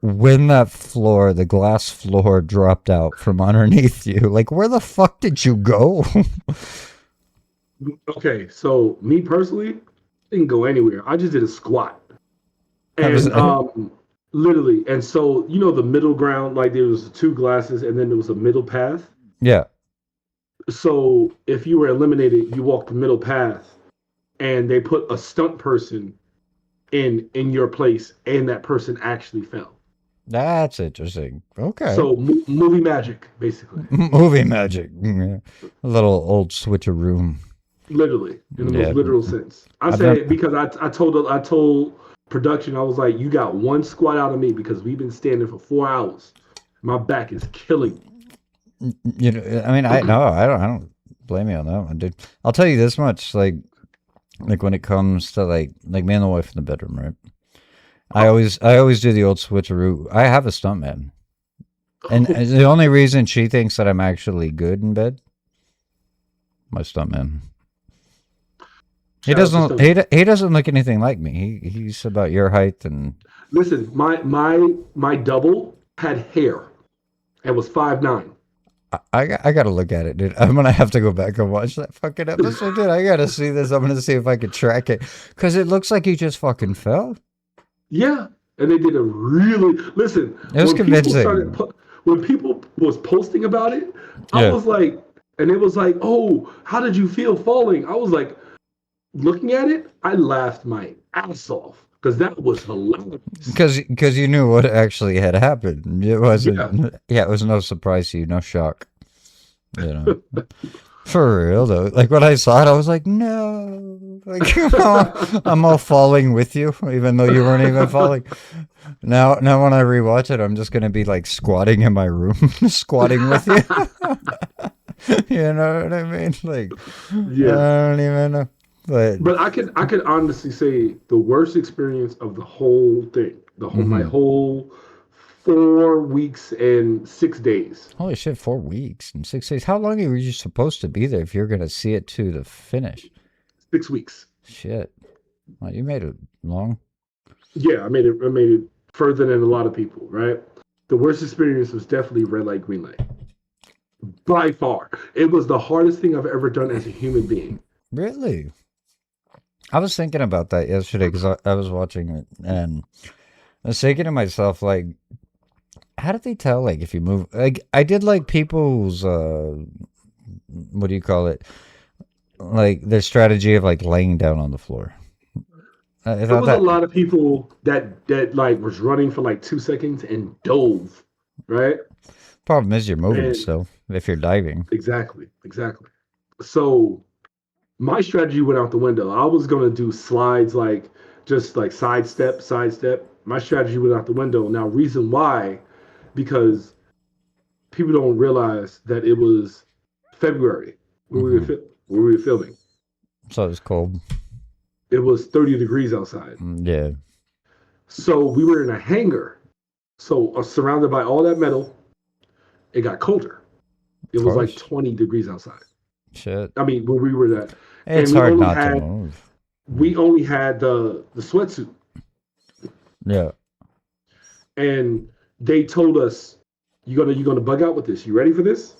when that floor, the glass floor, dropped out from underneath you. Like, where the fuck did you go? Okay, so me personally didn't go anywhere. I just did a squat, I was, and literally, and so the middle ground, like there was two glasses, and then there was a middle path. yeah. So if you were eliminated, you walk the middle path, and they put a stunt person in your place, and that person actually fell. That's interesting. Okay. So movie magic, basically, Movie magic. Yeah. A little old switcheroo. literally in the most Yeah. literal sense. I I've said done. it because I told production, I was like, you got one squat out of me because we've been standing for 4 hours. My back is killing You know, I mean, no, I don't blame you on that one, dude. I'll tell you this much, like when it comes to like me and the wife in the bedroom, right? I always do the old switcheroo. I have a stuntman, and me. the only reason she thinks that I'm actually good in bed, my stuntman. He Shout out to doesn't. Stunt. He doesn't look anything like me. He's about your height, and Listen, my double had hair and was 5'9". I gotta look at it, dude. I'm gonna have to go back and watch that fucking episode, dude. I gotta see this. I'm gonna see if I can track it, because it looks like he just fucking fell. Yeah, and they did a really listen It was when people convincing. when people was posting about it. I Yeah, was like, and it was like, oh, how did you feel falling? I was like, looking at it, I laughed my ass off because that was hilarious. because you knew what actually had happened. It Yeah, wasn't. Yeah, it was no surprise to you, no shock. You know, for real though. Like when I saw it, I was like, no. Like I'm all falling with you, even though you weren't even falling. Now when I rewatch it, I'm just gonna be like squatting in my room, squatting with you. You know what I mean? Like I yeah. don't even know, but But I could honestly say the worst experience of the whole thing, my mhm. whole 4 weeks and 6 days, Holy shit, 4 weeks and 6 days. How long were you supposed to be there if you're gonna see it to the finish? 6 weeks. Shit, well, you made it long. Yeah, I made it further than a lot of people, right? The worst experience was definitely red light, green light. By far. It was the hardest thing I've ever done as a human being. Really? I was thinking about that yesterday because I was watching it and I was thinking to myself, like, how did they tell, like, if you move? Like, I did like people's, what do you call it? Like their strategy of like laying down on the floor. I There thought was a that. lot of people that like was running for like 2 seconds and dove, right? Problem is, you're moving And still if you're diving. exactly. So my strategy went out the window. I was gonna do slides like just like sidestep, sidestep. My strategy went out the window. Now, reason why, because people don't realize that it was February when we were filming. So it was cold. It was 30 degrees outside. Yeah. So we were in a hangar. So surrounded by all that metal, it got colder. It was like 20 degrees outside. Shit. I mean, when we were that. It's hard not to move. We only had the sweatsuit. Yeah. And they told us, you're gonna bug out with this. You ready for this?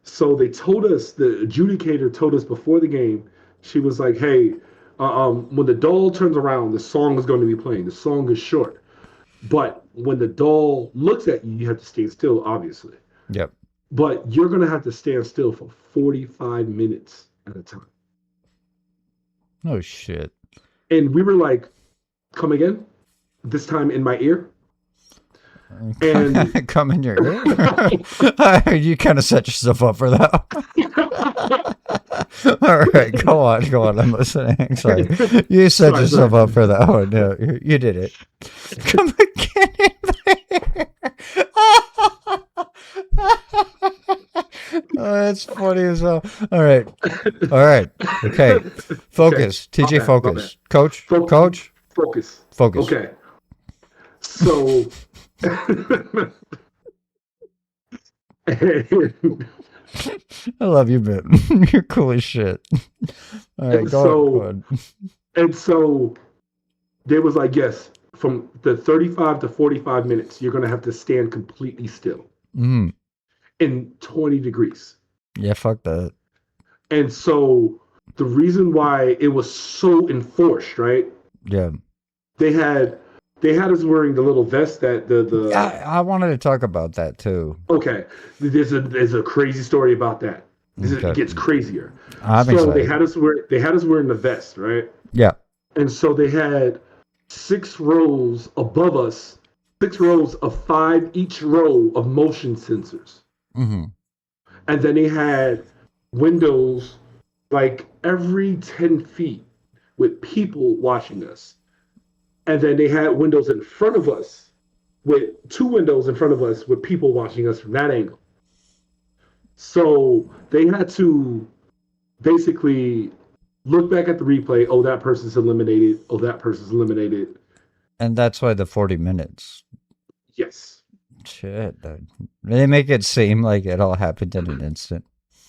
So they told us, the adjudicator told us before the game, she was like, hey, when the doll turns around, the song is going to be playing. The song is short. But when the doll looks at you, you have to stand still, obviously. Yep. But you're going to have to stand still for 45 minutes at a time. Oh, shit. And we were like, come again? This time in my ear? And come in your ear? You kind of set yourself up for that. All right, go on. I'm listening. Sorry. You set yourself up for that one. Yeah, you did it. Come again in my ear. Oh, that's funny as hell. All right. Okay. Focus. Okay. TJ, focus. Coach. Focus. Okay. So. I love you, Ben. You're cool as shit. All right, go on. And so they was like, yes, from the 35 to 45 minutes, you're going to have to stand completely still in 20 degrees. Yeah, fuck that. And so the reason why it was so enforced, right? Yeah. They had us wearing the little vest that the I wanted to talk about that too. Okay. There's a crazy story about that. It gets crazier. So they had us wearing the vest, right? Yeah. And so they had 6 rows above us, 6 rows of 5 each row of motion sensors. Mm-hmm. And then they had windows like every 10 feet with people watching us. And then they had windows in front of us, with 2 windows in front of us with people watching us from that angle. So they had to basically look back at the replay. Oh, that person's eliminated. Oh, that person's eliminated. And that's why the 40 minutes. Yes. Shit. They make it seem like it all happened in an instant.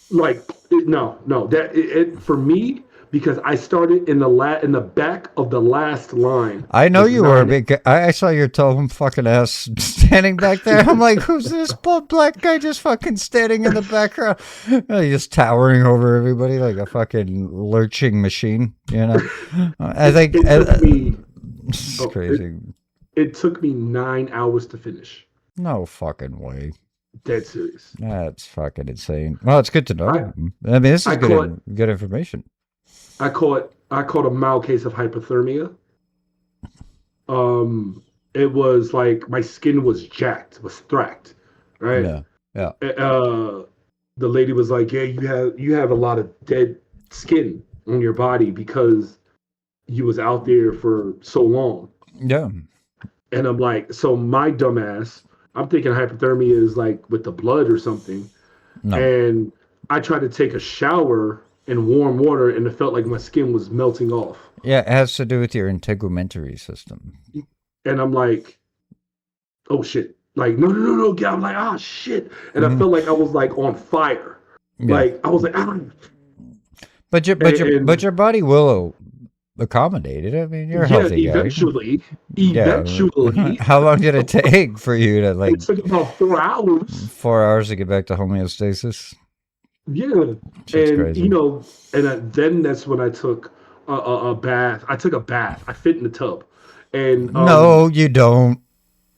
Like, no. That for me, because I started in the back of the last line. I know you were big. I saw your tall fucking ass standing back there. I'm like, who's this black guy just fucking standing in the background? Just towering over everybody like a fucking lurching machine, you know? I think it's crazy. It took me 9 hours to finish. No fucking way. Dead serious. That's fucking insane. Well, it's good to know. I mean, this is good information. I caught a mild case of hypothermia. It was like my skin was jacked, was thracked, right? Yeah. The lady was like, "Yeah, you have a lot of dead skin on your body because you was out there for so long." Yeah. And I'm like, so my dumbass, I'm thinking hypothermia is like with the blood or something. No. And I tried to take a shower in warm water, and it felt like my skin was melting off. Yeah, it has to do with your integumentary system. And I'm like, oh shit! Like no! I'm like, oh shit! And I felt like I was like on fire. Yeah. Like I was like, ah. But your body will accommodate it. I mean, you're a healthy guy. Eventually. How long did it take for you to like? It took about 4 hours. 4 hours to get back to homeostasis. Yeah, and crazy. And then that's when I took a bath. I took a bath. I fit in the tub, and no, you don't.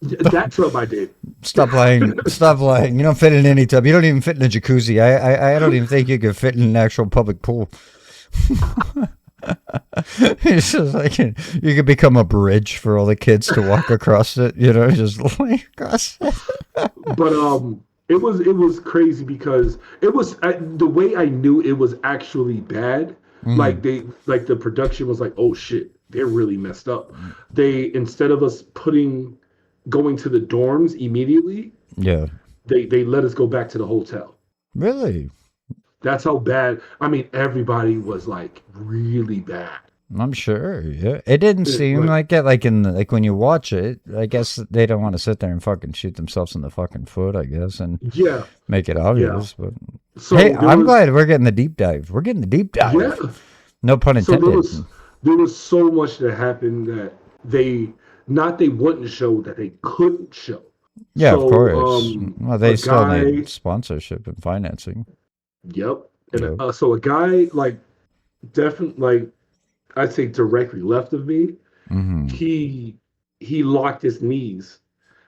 That tub I did. Stop lying! Stop lying! You don't fit in any tub. You don't even fit in a jacuzzi. I don't even think you could fit in an actual public pool. It's just like you could become a bridge for all the kids to walk across it. Just lay across it. But it was crazy because it was the way I knew it was actually bad. Mm-hmm. Like the production was like, oh shit, they're really messed up. They, instead of us going to the dorms immediately, Yeah. they let us go back to the hotel. Really? That's how bad. I mean, everybody was like really bad. I'm sure. Yeah. It didn't seem Like, like it. Like like when you watch it, I guess they don't want to sit there and fucking shoot themselves in the fucking foot. I guess and yeah, make it yeah. obvious. But hey, So there I'm was, glad we're getting the deep dive. We're getting the deep yeah. dive. No pun So intended. there was so much that happened that they not they wouldn't show that they couldn't show. Yeah, of So course. Well, a they still need guy, sponsorship and financing. yep, and Yep. so a guy like definitely like I'd say directly left of me, Mm-hmm. he he locked his knees,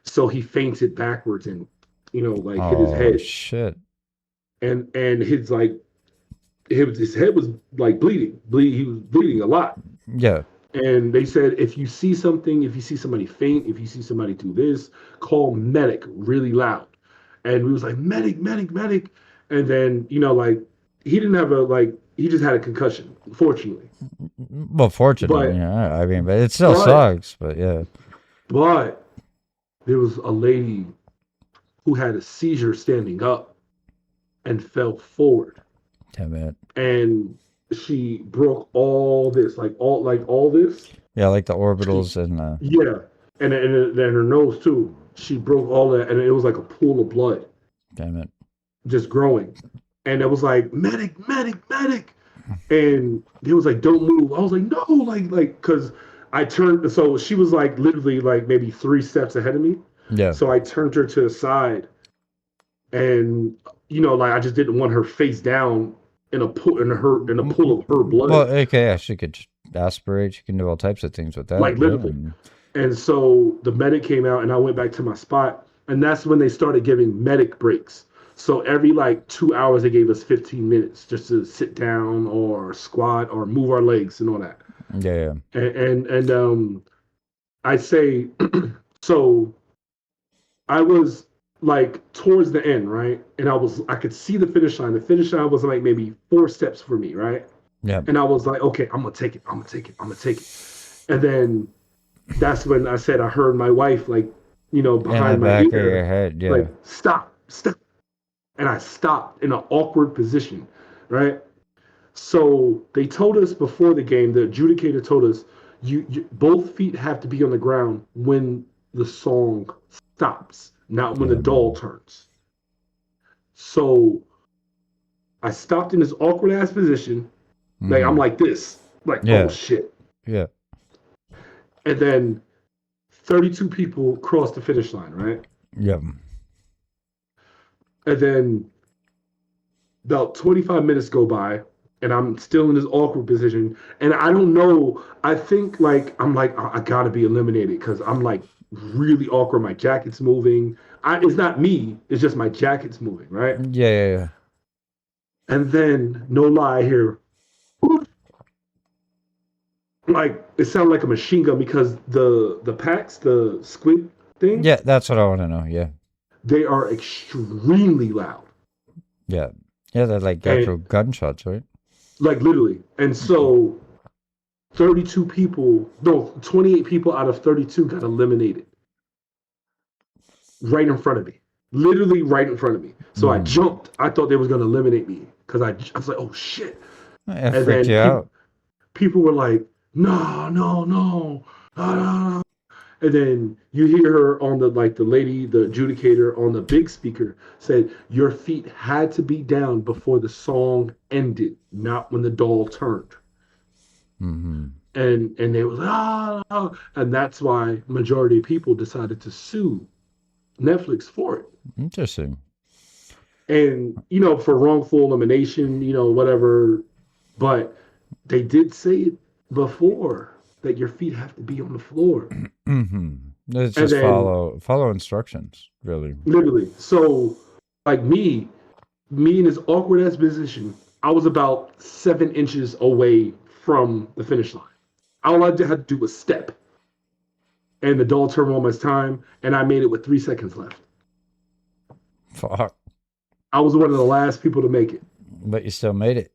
so he fainted backwards and like hit his Oh head, shit. and his head was like bleed he was bleeding a lot. Yeah. And they said, if you see something, if you see somebody faint, if you see somebody do this, call medic really loud. And we was like, medic, medic, medic. And then, like he didn't have he just had a concussion, fortunately. Well, fortunately, But, yeah. I mean, but it still but, sucks. But yeah. but there was a lady who had a seizure standing up and fell forward. Damn it. And she broke all this. Yeah, like the She, orbitals and yeah, and her nose too. She broke all that, and it was like a pool of blood damn it. just growing. And it was like medic, medic, medic, and it was like don't move. I was like no, because I turned. So she was like literally like maybe 3 steps ahead of me. Yeah. So I turned her to the side, and like I just didn't want her face down in a pool of her Well, blood, okay, yeah, she could aspirate. She can do all types of things with that. like Yeah. literally. And so the medic came out, and I went back to my spot, and that's when they started giving medic breaks. So every like 2 hours, they gave us 15 minutes just to sit down or squat or move our legs and all that. Yeah. Yeah. And I say, so I was like towards the end, right? And I could see the finish line. The finish line was like maybe 4 steps for me, right? Yeah. And I was like, okay, I'm gonna take it. I'm gonna take it. I'm gonna take it. And then that's when I said I heard my wife In the behind my back of ear, your head. Yeah. like stop, stop. And I stopped in an awkward position, right? So they told us before the game, the adjudicator told us you both feet have to be on the ground when the song stops, not when the Yeah. doll turns. So I stopped in this awkward ass position, like I'm Mhm. like this, like oh Yeah. shit. Yeah. And then 32 people crossed the finish line, right? Yeah. And then about 25 minutes go by, and I'm still in this awkward position. And I don't know. I think I'm like, I gotta be eliminated because I'm like really awkward. My jacket's moving. It's not me, it's just my jacket's moving, right? Yeah. Yeah. Yeah. And then, no lie here, like it sounded like a machine gun because the packs, the squid thing, Yeah, that's what I want to know. Yeah. they are extremely loud. Yeah. Yeah, they're like And actual gunshots, right? like literally. And so 32 people, no, 28 people out of 32 got eliminated right in front of me. Literally right in front of me. So I jumped. I thought they was going to eliminate me because I was like, oh shit. It And freaked then you out. people were like, no, no, no. Ah. And then you hear her on the lady, the adjudicator on the big speaker said, your feet had to be down before the song ended, not when the doll turned. Mm-hmm. And they was and that's why majority of people decided to sue Netflix for it. Interesting. And for wrongful elimination, whatever. But they did say it before that your feet have to be on the floor. Mm-hmm. It's And just then follow instructions, really. literally, so like me in this awkward ass position, I was about 7 inches away from the finish line. All I had to do was step, and the doll turned one more time, and I made it with 3 seconds left. Fuck. I was one of the last people to make it, But you still made it.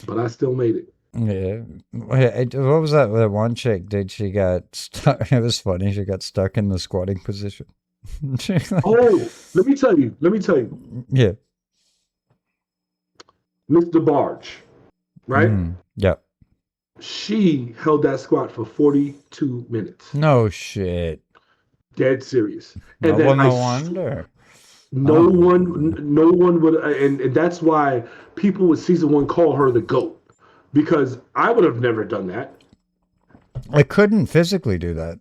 but I still made it. Yeah. What was that? That one chick did? She got stuck. It was funny. She got stuck in the squatting position. She, like, Oh, let me tell you, yeah. Mr. Barge, right? Yeah. She held that squat for 42 minutes. No shit. Dead serious. And No, then well, no wonder. no Oh, one, no one would, and that's why people with season one call her the GOAT, because I would have never done that. I couldn't physically do that.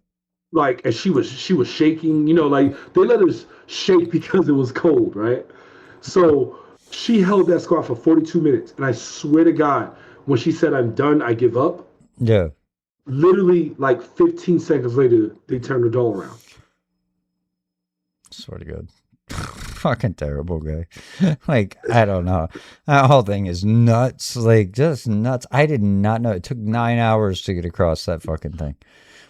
Like, and she was shaking, like they let her shake because it was cold, right? So she held that squat for 42 minutes, and I swear to God, when she said I'm done, I give up, Yeah. literally like 15 seconds later, they turned the doll around. Swear to God. Fucking terrible guy. Like, I don't know. That whole thing is nuts. Like, just nuts. I did not know. It took 9 hours to get across that fucking thing.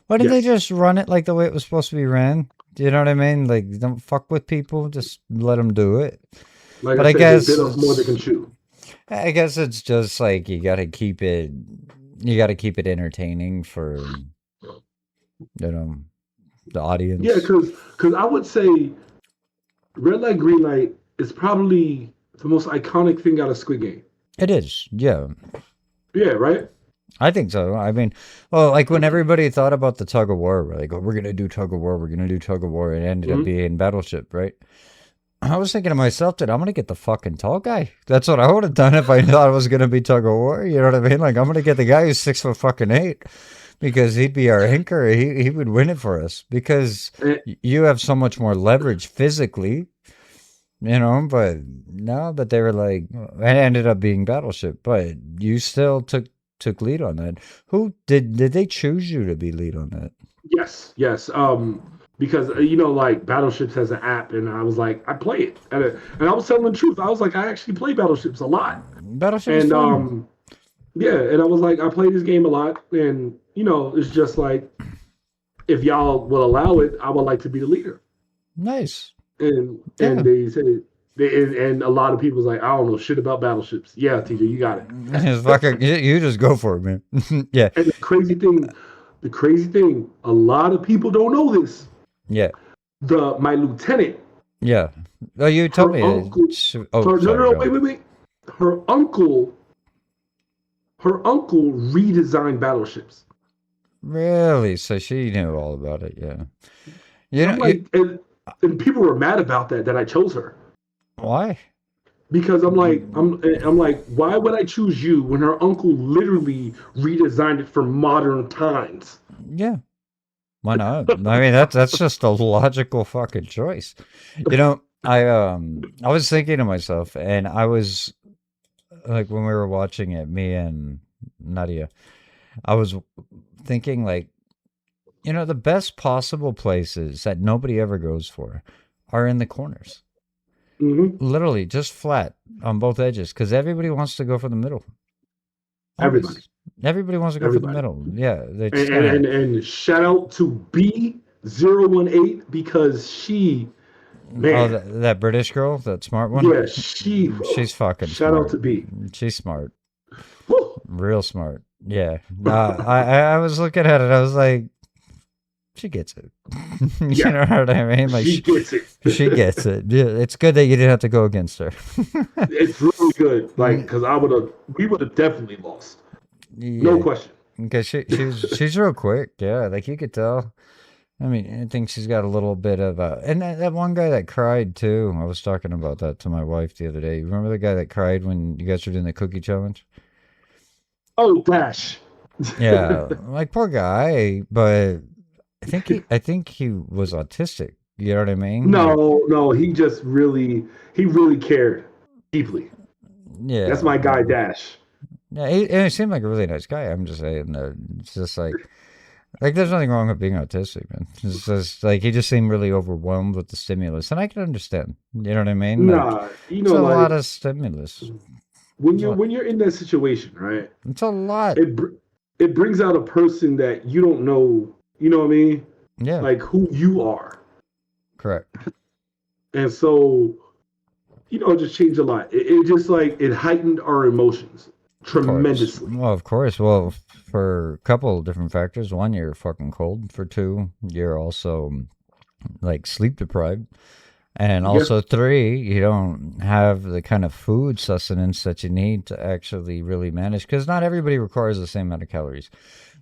Why didn't they Yes, just run it like the way it was supposed to be ran? Do you know what I mean? Like, don't fuck with people. Just let them do it. like I But I said, they guess bit off more than they can chew. it's just like you got to keep it. You got to keep it entertaining for the Yeah, audience. because I would say red light, green light is probably the most iconic thing out of Squid Game. It is, yeah. Yeah, right. I think so. I mean, well, like when everybody thought about the tug of war, we're like, oh, we're gonna do tug of war, we're gonna do tug of war. It ended up Hmm. being Battleship, right? I was thinking to myself that I'm gonna get the fucking tall guy. That's what I would have done if I thought it was gonna be tug of war. You know what I mean? Like I'm gonna get the guy who's 6 foot fucking 8 because he'd be our anchor. He would win it for us because And, you have so much more leverage physically, But no, but they were like, it ended up being Battleship, but you still took lead on that. Who did they choose you to be lead on that? yes, yes. Because like Battleships has an app, and I was like, I play it, and I was telling the truth. I was like, I actually play Battleships a lot, Battleship is and fun. yeah, and I was like, I play this game a lot, and it's just like, if y'all will allow it, I would like to be the leader. Nice. And Yeah. they said, and a lot of people was like, I don't know shit about battleships. Yeah, TJ, you got It's it. fucking, you just go for it, man. Yeah. And the crazy thing, a lot of people don't know this. Yeah. My lieutenant, Yeah. Oh, you told her me. uncle, Oh, her no, sorry. no, no, Go. wait. Her uncle, her uncle redesigned battleships. Really? So she knew all about it. Yeah. And I'm You, like, and people were mad about that I chose her. why? Because I'm like, why would I choose you when her uncle literally redesigned it for modern times? Yeah. Why not? I mean, that's just a logical fucking choice. I was thinking to myself, and I was like, when we were watching it, me and Nadia, I was thinking like, the best possible places that nobody ever goes for are in the corners. Hmm. Literally, just flat on both edges, because everybody wants to go for the middle. Everybody, Always, everybody wants to go for the everybody, middle. Yeah, they and just and kind and, and shout out to B018 because she, of. Oh, man, that British girl, that smart one. yeah, she. She's fucking Shout out smart. to B. She's smart. Woo. Real smart. Yeah. I was looking at it. I was like, she gets it. You Yeah, know what I mean? Like she gets it. she gets it. Yeah, it's good that you didn't have to go against her. It's really good. Like, because we would have definitely lost, no Yeah, question. because she's real quick. Yeah, like you could tell. I mean, I think she's got a little bit of and that one guy that cried too. I was talking about that to my wife the other day. You remember the guy that cried when you guys were doing the cookie challenge? Oh, Dash. Yeah, like poor guy, but I think he was autistic. You know what I mean? Like, No, he really cared deeply. That's yeah, my guy, Dash. yeah. And he seemed like a really nice guy. I'm just saying that it's just like there's nothing wrong with being autistic, man. It's just like he just seemed really overwhelmed with the stimulus, and I can understand. You know what I mean? Like Nah, it's a lot like of stimulus. when It's a you're lot. when you're in that situation, right? It's a lot. It brings out a person that you don't know. You know what I mean? Yeah, Like who you are, correct. and so it just changed a lot. It just like it heightened our emotions. Of course. tremendously. Well, of course. Well, for a couple of different factors. One, you're fucking cold. For two, you're also like sleep deprived. And Yeah, also three, you don't have the kind of food sustenance that you need to actually really manage. Because not everybody requires the same amount of calories.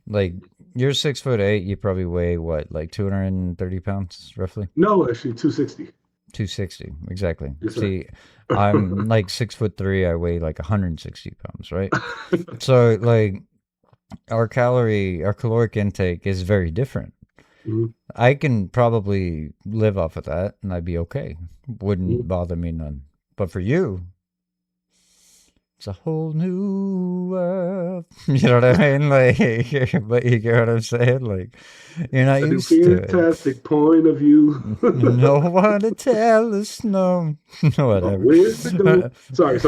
Like you're 6'8", you probably weigh what, like 230 pounds roughly? no, actually 260. 260, exactly. Yes, sir. See, I'm like 6'3", I weigh like 160 pounds, right? So like our caloric intake is very different. Mhm, I can probably live off of that and I'd be okay. Wouldn't mhm. bother me none. But for you, it's a whole new world. You know what I mean? Like, but you get what I'm saying? Like, you're not A new used to it. fantastic point of view. No one to tell us no. Whatever. Where to go? Sorry.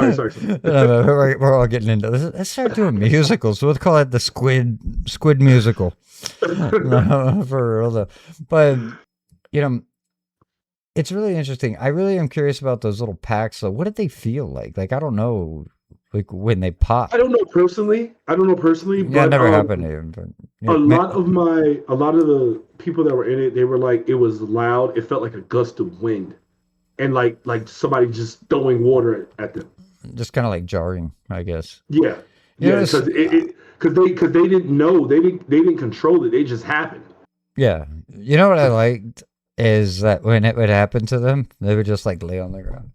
We're all getting into this. Let's start doing musicals. We'll call it the Squid musical. No, for real though. But you know, it's really interesting. I really am curious about those little packs. So what did they feel like? Like I don't know, like when they pop. I don't know personally. I don't know personally, Yeah, it but never happened to him. But a yeah, lot of a lot of the people that were in it, they were like, it was loud. It felt like a gust of wind, and like somebody just throwing water at them. just kind of like jarring, I guess. Yeah, You know, yeah, because they didn't know, they didn't control it. They just happened. yeah. You know what I liked is that when it would happen to them, they would just like lay on the ground.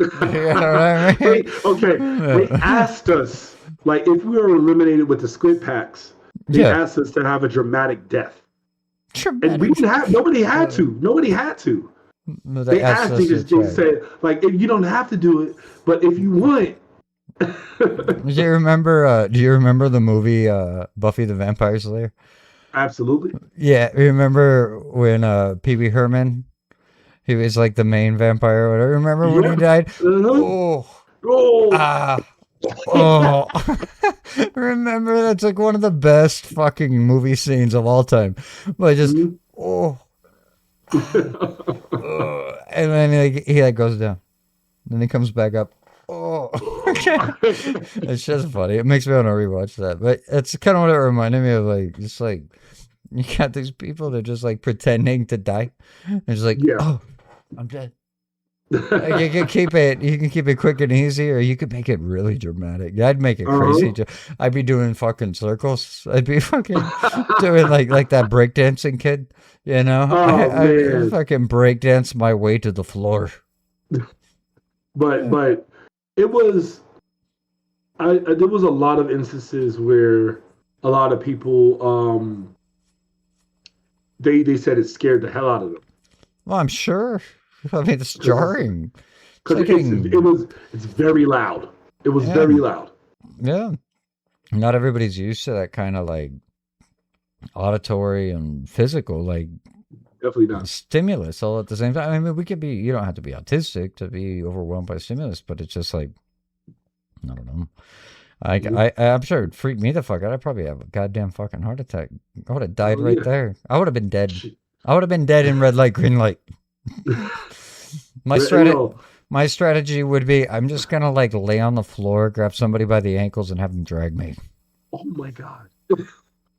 You know what I mean? Okay, they asked us like if we were eliminated with the squid packs. They Yeah. asked us to have a dramatic death, and we Traumatic. didn't have. Nobody had to. Nobody had to. They They asked asked. They us to just they try. said like if you don't have to do it, but if you want. Do you remember the movie Buffy the Vampire Slayer? Absolutely. Yeah, remember when Pee Wee Herman, he was like the main vampire or whatever. Remember when he Yeah. died? Uh-huh. Oh, Oh. ah, oh. Remember that's like one of the best fucking movie scenes of all time. But just Mhm. oh, and then he like goes down. Then he comes back up. Oh, it's just funny. It makes me want to rewatch that. But it's kind of what it reminded me of. Like, just like you got these people that are just like pretending to die. It's like, Yeah. oh, I'm dead. Like, you can keep it quick and easy, or you could make it really dramatic. I'd make it crazy. Uh-huh. I'd be doing fucking circles. I'd be fucking doing like that breakdancing kid. You know, Oh I man. fucking breakdance my way to the floor. But it was there was a lot of instances where a lot of people they said it scared the hell out of them Well, I'm sure. I mean, it's because jarring. It's because like getting, it's very loud. It was yeah, very loud. yeah. Not everybody's used to that kind of like auditory and physical like Definitely not. stimulus all at the same time. I mean, we could be. You don't have to be autistic to be overwhelmed by stimulus, but it's just like I don't know. Mhm. I'm sure it'd freak me the fuck out. I'd probably have a goddamn fucking heart attack. I would have died Oh right yeah. there. I would have been dead. Shit. I would have been dead in red light, green light. My You strat know, my strategy would be I'm just gonna like lay on the floor, grab somebody by the ankles, and have them drag me. oh my god.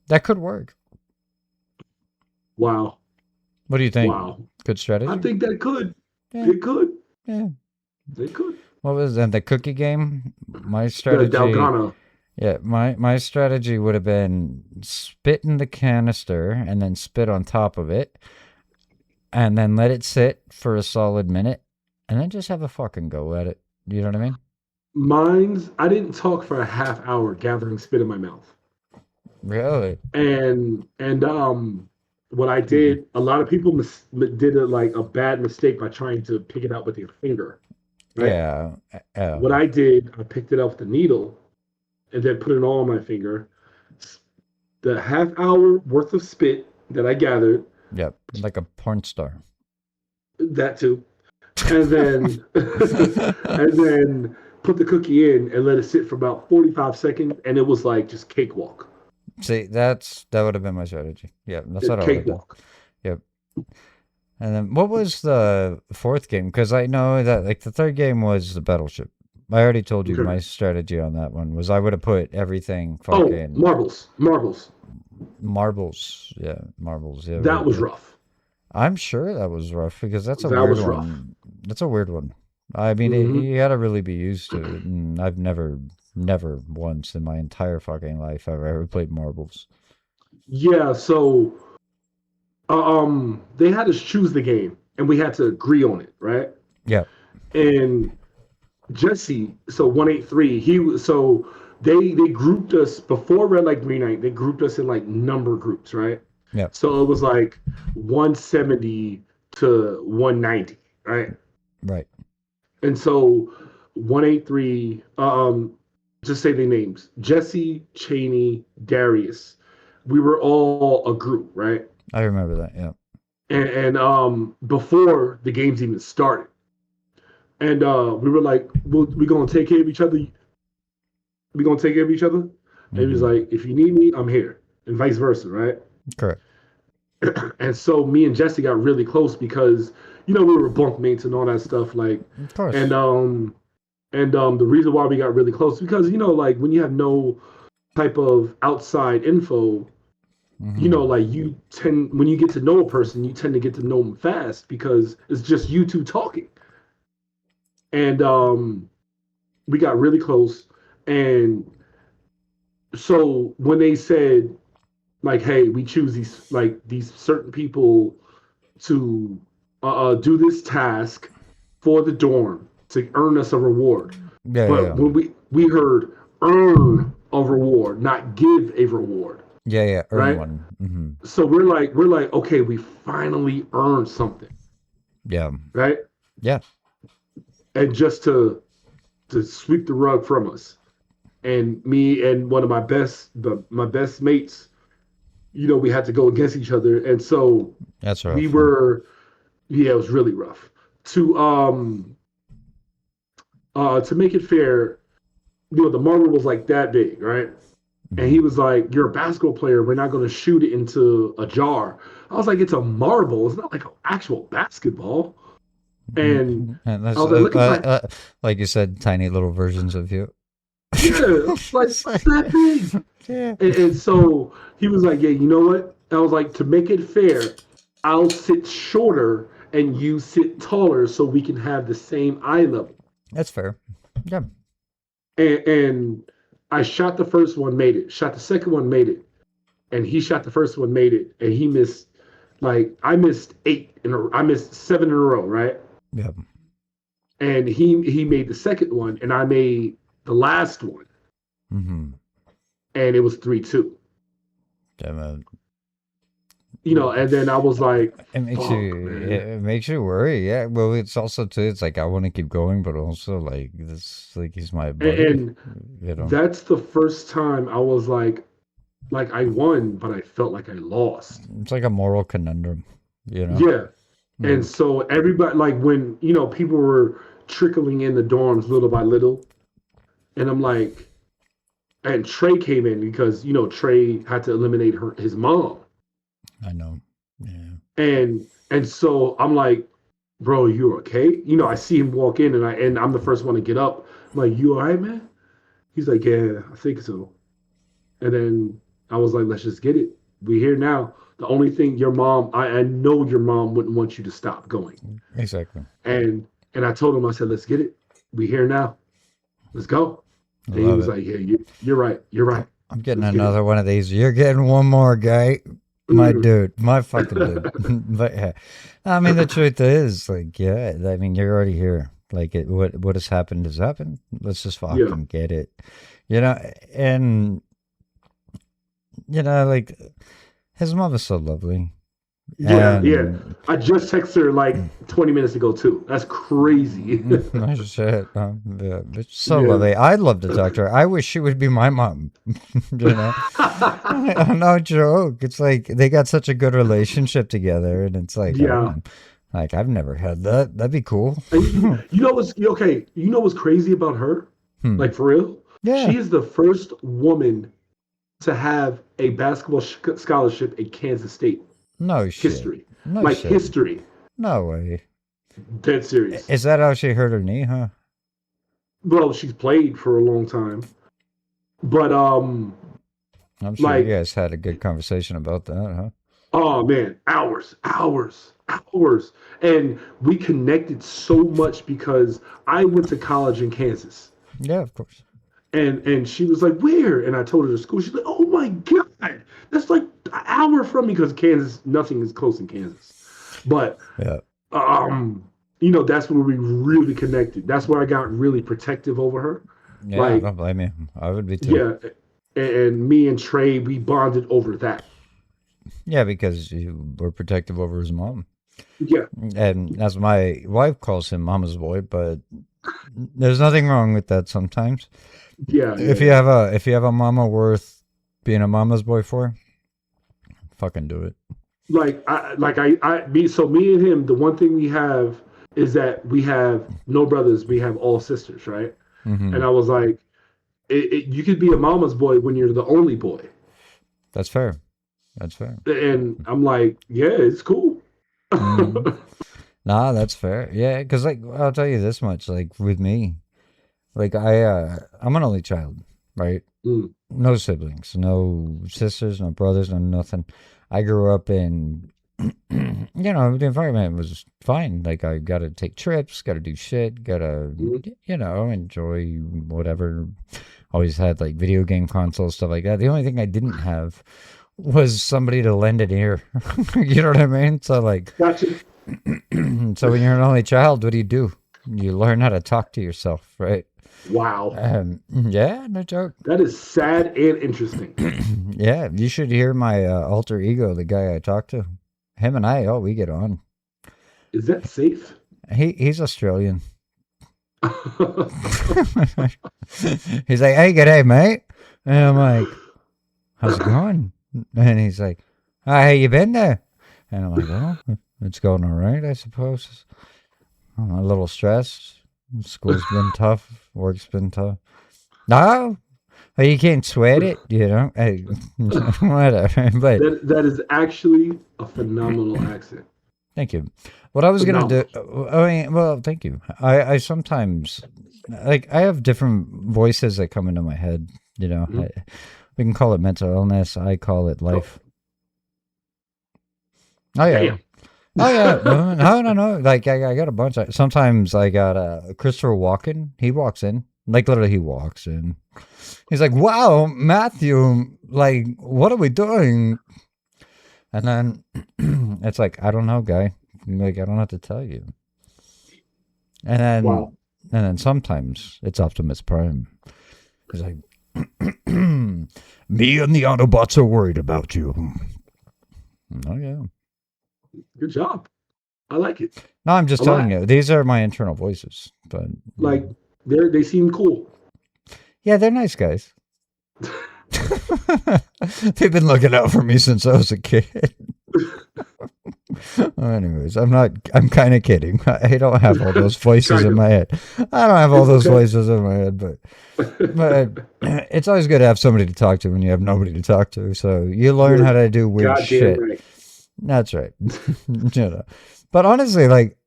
That could work. Wow. What do you think? Wow. Good I strategy? think that could. Yeah, It could. yeah. It could. What was that? The cookie game? My The strategy, Dalgona. yeah, my strategy would have been spit in the canister and then spit on top of it, and then let it sit for a solid minute, and then just have a fucking go at it. You know what I mean? Mine's I didn't talk for a half hour gathering spit in my mouth. Really? And what I did, a lot of people did like a bad mistake by trying to pick it out with your finger, right? Yeah. What I did, I picked it up with the needle and then put it all on my finger. The half hour worth of spit that I gathered, Yep. Like a porn star. that too, and then and then put the cookie in and let it sit for about 45 seconds, and it was like just cakewalk. See, that would have been my strategy. Yeah, that's what I would have done. Cakewalk. Yep. And then what was the fourth game? Because I know that like the third game was the battleship. I already told you my Okay. strategy on that one was I would have put everything Oh, fucking marbles, marbles. marbles. Yeah, marbles. Yeah, That was rough. I'm sure that was rough because that's a That weird was rough. one. That's a weird one. I mean, Hmm. you gotta really be used to it. And I've never once in my entire fucking life I've ever played marbles. Yeah. So, they had us choose the game, and we had to agree on it, right? Yeah, And Jesse, so 183, so they grouped us before Red Light Green Light. They grouped us in like number groups, right? yeah. So it was like 170 to 190, right? Right. And so 183, just say the names: Jesse, Cheney, Darius. We were all a group, right? I remember that. Yeah. And before the games even started, and we were like, we're gonna take care of each other. We're gonna take care of each other. And he was Mm-hmm. like, if you need me, I'm here, and vice versa, right? Correct. And so me and Jesse got really close because we were bunkmates and all that stuff, like, Of and course. the reason why we got really close because like when you have no type of outside info, Mm-hmm. like you tend when you get to know a person, you tend to get to know them fast because it's just you two talking, and we got really close, and so when they said like, hey, we choose these certain people to do this task for the dorm to earn us a reward. Yeah, But yeah, when we heard earn a reward, not give a reward, yeah, yeah. Earn right? one. Mm-hmm. So we're like, okay, we finally earned something, Yeah, right? yeah. And just to sweep the rug from us. And me and one of my best mates, we had to go against each other, and so That's we rough. Huh? were, yeah, it was really rough. To make it fair, the marble was like that big, right? And Mm-hmm. he was like, "You're a basketball player. We're not going to shoot it into a jar." I was like, "It's a marble. It's not like an actual basketball." And And I that's was like, "Look at my like you said, tiny little versions of you. yeah, like It's it's like, that big." yeah. And so he was like, "Yeah, you know what?" I was like, "To make it fair, I'll sit shorter and you sit taller so we can have the same eye level." That's fair. Yeah. And I shot the first one, made it. Shot the second one, made it. And he shot the first one, made it. And he missed, like, I missed seven in a row, right? Yeah. And he made the second one, and I made the last one, Mm-hmm. and it was 3-2. Yeah, And then I was like, it makes fuck, you man. it makes you worry. Yeah. Well, it's also too. It's like I want to keep going, but also like this. Like he's my buddy. And You know. that's the first time I was like I won, but I felt like I lost. It's like a moral conundrum. You know. Yeah. And Mm. so everybody, like when, people were trickling in the dorms little by little, and I'm like, and Trey came in because, Trey had to eliminate his mom. I know. Yeah. And so I'm like, bro, you okay? I see him walk in, and I'm the first one to get up. I'm like, you all right, man? He's like, yeah, I think so. And then I was like, let's just get it. We here now. The only thing I know your mom wouldn't want you to stop going. Exactly. And I told him, I said, let's get it. We here now. Let's go. I And he love was it. like, yeah, you're right. You're right. I'm getting Let's get it. another one of these. You're getting one more, guy. My Mm. dude, my fucking dude. But yeah, I mean, the truth is, like, yeah, I mean, you're already here. Like, what has happened has happened. Let's just Yeah. fucking get it, you know. And like his mom is so lovely, Yeah. Yeah. and I just texted her like 20 minutes ago, too. That's crazy. no shit, yeah, it's so Yeah. lovely. I'd love to talk to her. I wish she would be my mom. you know. No joke. It's like they got such a good relationship together, and it's like, Yeah. like I've never had that. That'd be cool. And you know what's okay? You know what's crazy about her? Hmm. Like for real? Yeah. She is the first woman to have a basketball scholarship at Kansas State. No shit. History. No Like shit. history. No way. Dead serious. Is that how she hurt her knee? Huh? well, she's played for a long time, but I'm sure you like, guys had a good conversation about that, huh? oh man, hours, hours, hours, and we connected so much because I went to college in Kansas. Yeah, of course. And she was like, "Where?" And I told her the school. She's like, "Oh my god, that's like an hour from me because Kansas, nothing is close in Kansas." But Yeah. um, that's where we really connected. That's where I got really protective over her. Yeah, I Like, don't blame you. I would be too. yeah, and me and Trey, we bonded over that. Yeah, because you were protective over his mom. Yeah, And as my wife calls him mama's boy, but there's nothing wrong with that sometimes. yeah, yeah, If you yeah. have a mama worth being a mama's boy for, fucking do it. Me and him. The one thing we have is that we have no brothers. We have all sisters, right? Hmm. And I was like, you could be a mama's boy when you're the only boy. That's fair. That's fair. And I'm like, yeah, it's cool. Hmm. Nah, that's fair. Yeah, because like I'll tell you this much, like with me, like I'm an only child, right? Mm, No siblings, no sisters, no brothers, no nothing. I grew up in, the environment was fine. Like I got to take trips, got to do shit, got to, mm. enjoy whatever. Always had like video game consoles, stuff like that. The only thing I didn't have was somebody to lend an ear. You know what I mean? So like, Gotcha. so when you're an only child, what do? You learn how to talk to yourself, right? Wow. Yeah, no joke. That is sad and interesting. Yeah, you should hear my alter ego, the guy I talk to. Him and I, oh, we get on. Is that safe? He's Australian. He's like, hey, g'day, mate. And I'm like, how's it going? And he's like, how you been there? And I'm like, well, it's going all right, I suppose. I'm a little stressed. School's been tough. Work's been tough. No, you can't sweat it, Hey, whatever. But that is actually a phenomenal accent. thank you. What I was gonna do, Phenomenal. I mean, well, thank you. I sometimes like I have different voices that come into my head. Mhm. We can call it mental illness. I call it Oh, life. Oh yeah, damn. oh yeah. No, no, no, no. Like I got a bunch. Sometimes I got Christopher Walken. He walks in, like literally, he walks in. He's like, "Wow, Matthew, like, what are we doing?" And then it's like, "I don't know, guy. Like, I don't have to tell you." And then Wow. and then sometimes it's Optimus Prime. He's like, "Me and the Autobots are worried about you." Oh yeah. Good job. I like it No, I'm just a telling lot. you. These are my internal voices. But Like, they seem cool. yeah, they're nice guys. They've been looking out for me since I was a kid. Anyways, I'm kind of kidding. I don't have all those voices Kind in of. my head. I don't have all It's those okay. voices in my head, but it's always good to have somebody to talk to when you have nobody to talk to. So you learn how You're to do weird goddamn shit. right. That's right. But honestly, like,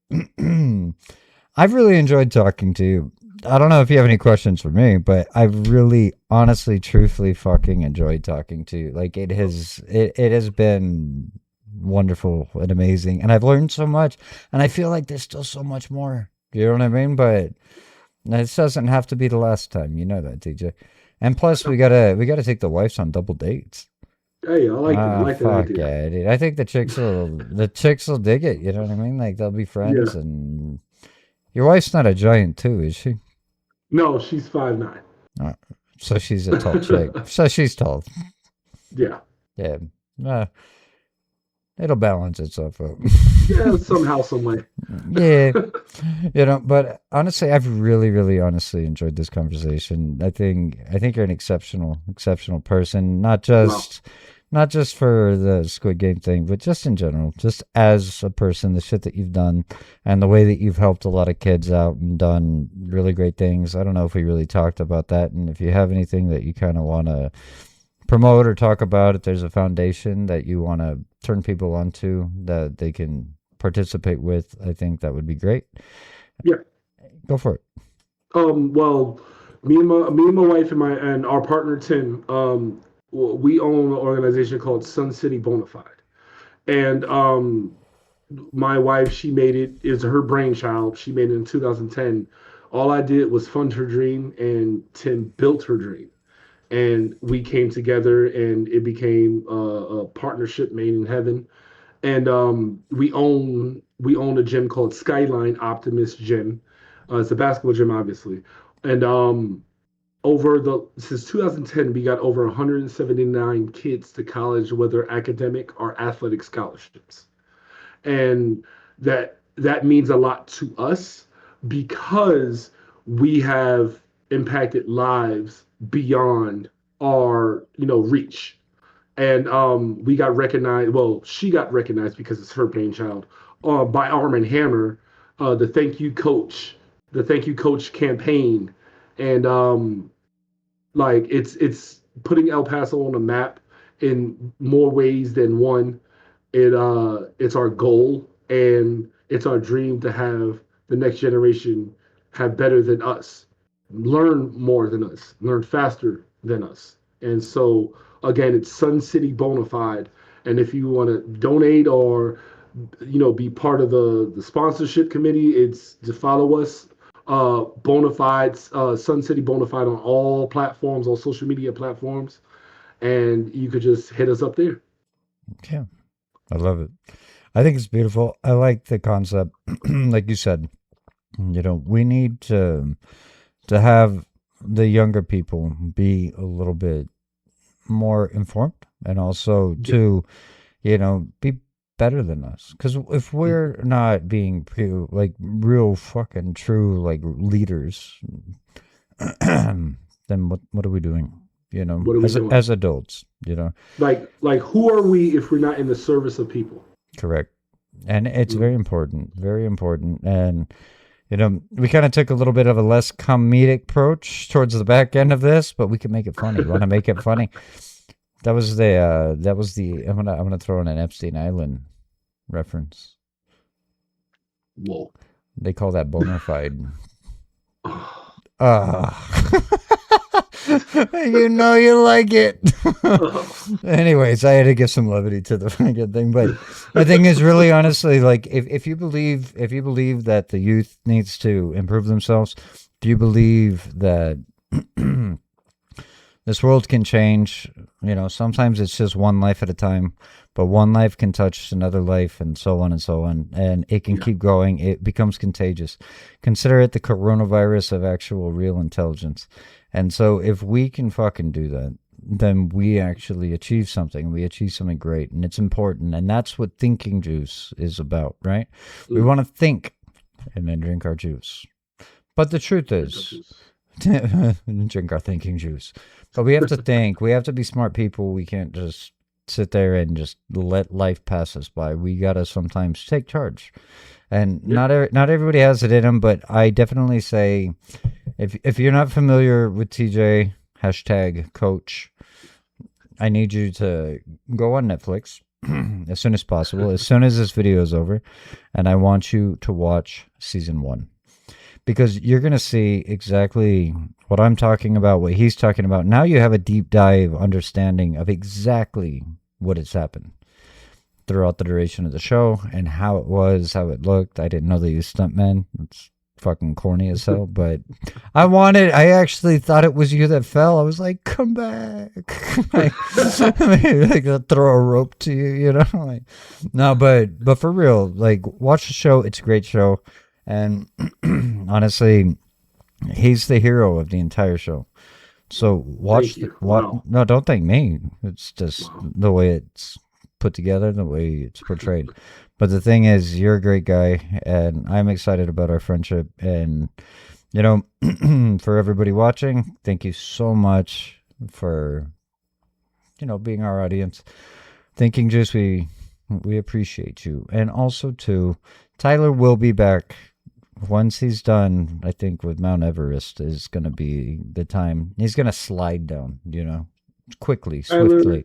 I've really enjoyed talking to you. I don't know if you have any questions for me, but I've really, honestly, truthfully, fucking enjoyed talking to you. Like, it has been wonderful and amazing, and I've learned so much, and I feel like there's still so much more. You know what I mean? But this doesn't have to be the last time. You know that, TJ. And plus, we gotta take the wives on double dates. Hey, I like that. I Ah, like that fuck idea. yeah, dude. I think the chicks will dig it. You know what I mean? Like they'll be Yeah. friends, and your wife's not a giant too, is she? No, she's 5'9". Uh, so she's a tall chick. So she's tall. Yeah. Yeah. Uh, it'll balance itself out. Yeah, somehow, some way. Yeah. But honestly, I've really, really honestly enjoyed this conversation. I think you're an exceptional person, not Wow. just not just for the Squid Game thing, but just in general, just as a person, the shit that you've done and the way that you've helped a lot of kids out and done really great things. I don't know if we really talked about that, and if you have anything that you kind of want to promote or talk about, if there's a foundation that you want to turn people onto that they can participate with, I think that would be great. Yeah. Go for it. Well, me and my wife and our partner Tim, we own an organization called Sun City Bonafide, and my wife, she made it is her brainchild. She made it in 2010. All I did was fund her dream, and Tim built her dream. And we came together, and it became a partnership made in heaven. And we own a gym called Skyline Optimist Gym. It's a basketball gym, obviously. And over the since 2010, we got over 179 kids to college, whether academic or athletic scholarships, and that means a lot to us because we have impacted lives beyond our reach. And we got recognized. Well, she got recognized because it's her brainchild, by Arm and Hammer, the Thank You Coach campaign. And like it's putting El Paso on a map in more ways than one. It's our goal, and it's our dream to have the next generation have better than us, learn more than us, learn faster than us. And so again, it's Sun City Bonafide. And if you want to donate or be part of the sponsorship committee, it's to follow us, Bonafides, Sun City Bonafide, on all platforms, all social media platforms, and you could just hit us up there. Yeah, I love it. I think it's beautiful. I like the concept. Like you said, we need to have the younger people be a little bit more informed and also Yeah. to, be better than us. Because if we're not being like real fucking true like leaders, then what are we doing? What are we doing? As adults, Like who are we if we're not in the service of people? correct. And it's Mm. very important. And we kind of took a little bit of a less comedic approach towards the back end of this, but we can make it funny. Want to make it funny? That was the I'm gonna throw in an Epstein Island reference. Whoa. They call that bona fide. Oh. Ah, you like it. Anyways, I had to give some levity to the fucking thing, but the thing is, really, honestly, like if you believe that the youth needs to improve themselves, do you believe that this world can change? Sometimes it's just one life at a time, but one life can touch another life, and so on and so on, and it can Yeah. keep going. It becomes contagious. Consider it the coronavirus of actual real intelligence. And so, if we can fucking do that, then we actually achieve something. We achieve something great, and it's important. And that's what thinking juice is about, right? We Mm. want to think and then drink our juice. But the truth Drink up is, juice. drink our thinking juice. But we have to think. We have to be smart people. We can't just sit there and just let life pass us by. We gotta sometimes take charge. And Yeah. not everybody has it in them, but I definitely say, if you're not familiar with TJ hashtag Coach, I need you to go on Netflix as soon as possible, as soon as this video is over, and I want you to watch season 1, because you're going to see exactly what I'm talking about, what he's talking about. Now you have a deep dive understanding of exactly what has happened throughout the duration of the show and how it was, how it looked. I didn't know they used stuntmen. It's fucking corny as hell, but I actually thought it was you that fell. I was like, come back. like throw a rope to you, like, no, but for real, like, watch the show. It's a great show. And honestly, he's the hero of the entire show. So Thank watch you. what? Wow. No, don't thank me. It's just Wow. the way it's put together, the way it's portrayed. But the thing is, you're a great guy, and I'm excited about our friendship. And for everybody watching, thank you so much for being our audience. Thinking Juice, we appreciate you, and also too, Tyler will be back once he's done. I think with Mount Everest is going to be the time he's going to slide down. Quickly, Tyler, swiftly.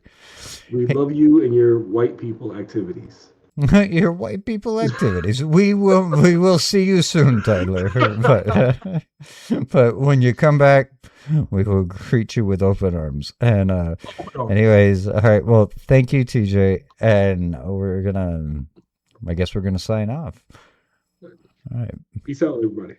we Hey, love you and your white people activities. Your white people activities. We will see you soon, Tyler. But when you come back, we will greet you with open arms. And anyways, all right. Well, thank you, TJ. And I guess we're gonna sign off. All right. Peace out, everybody.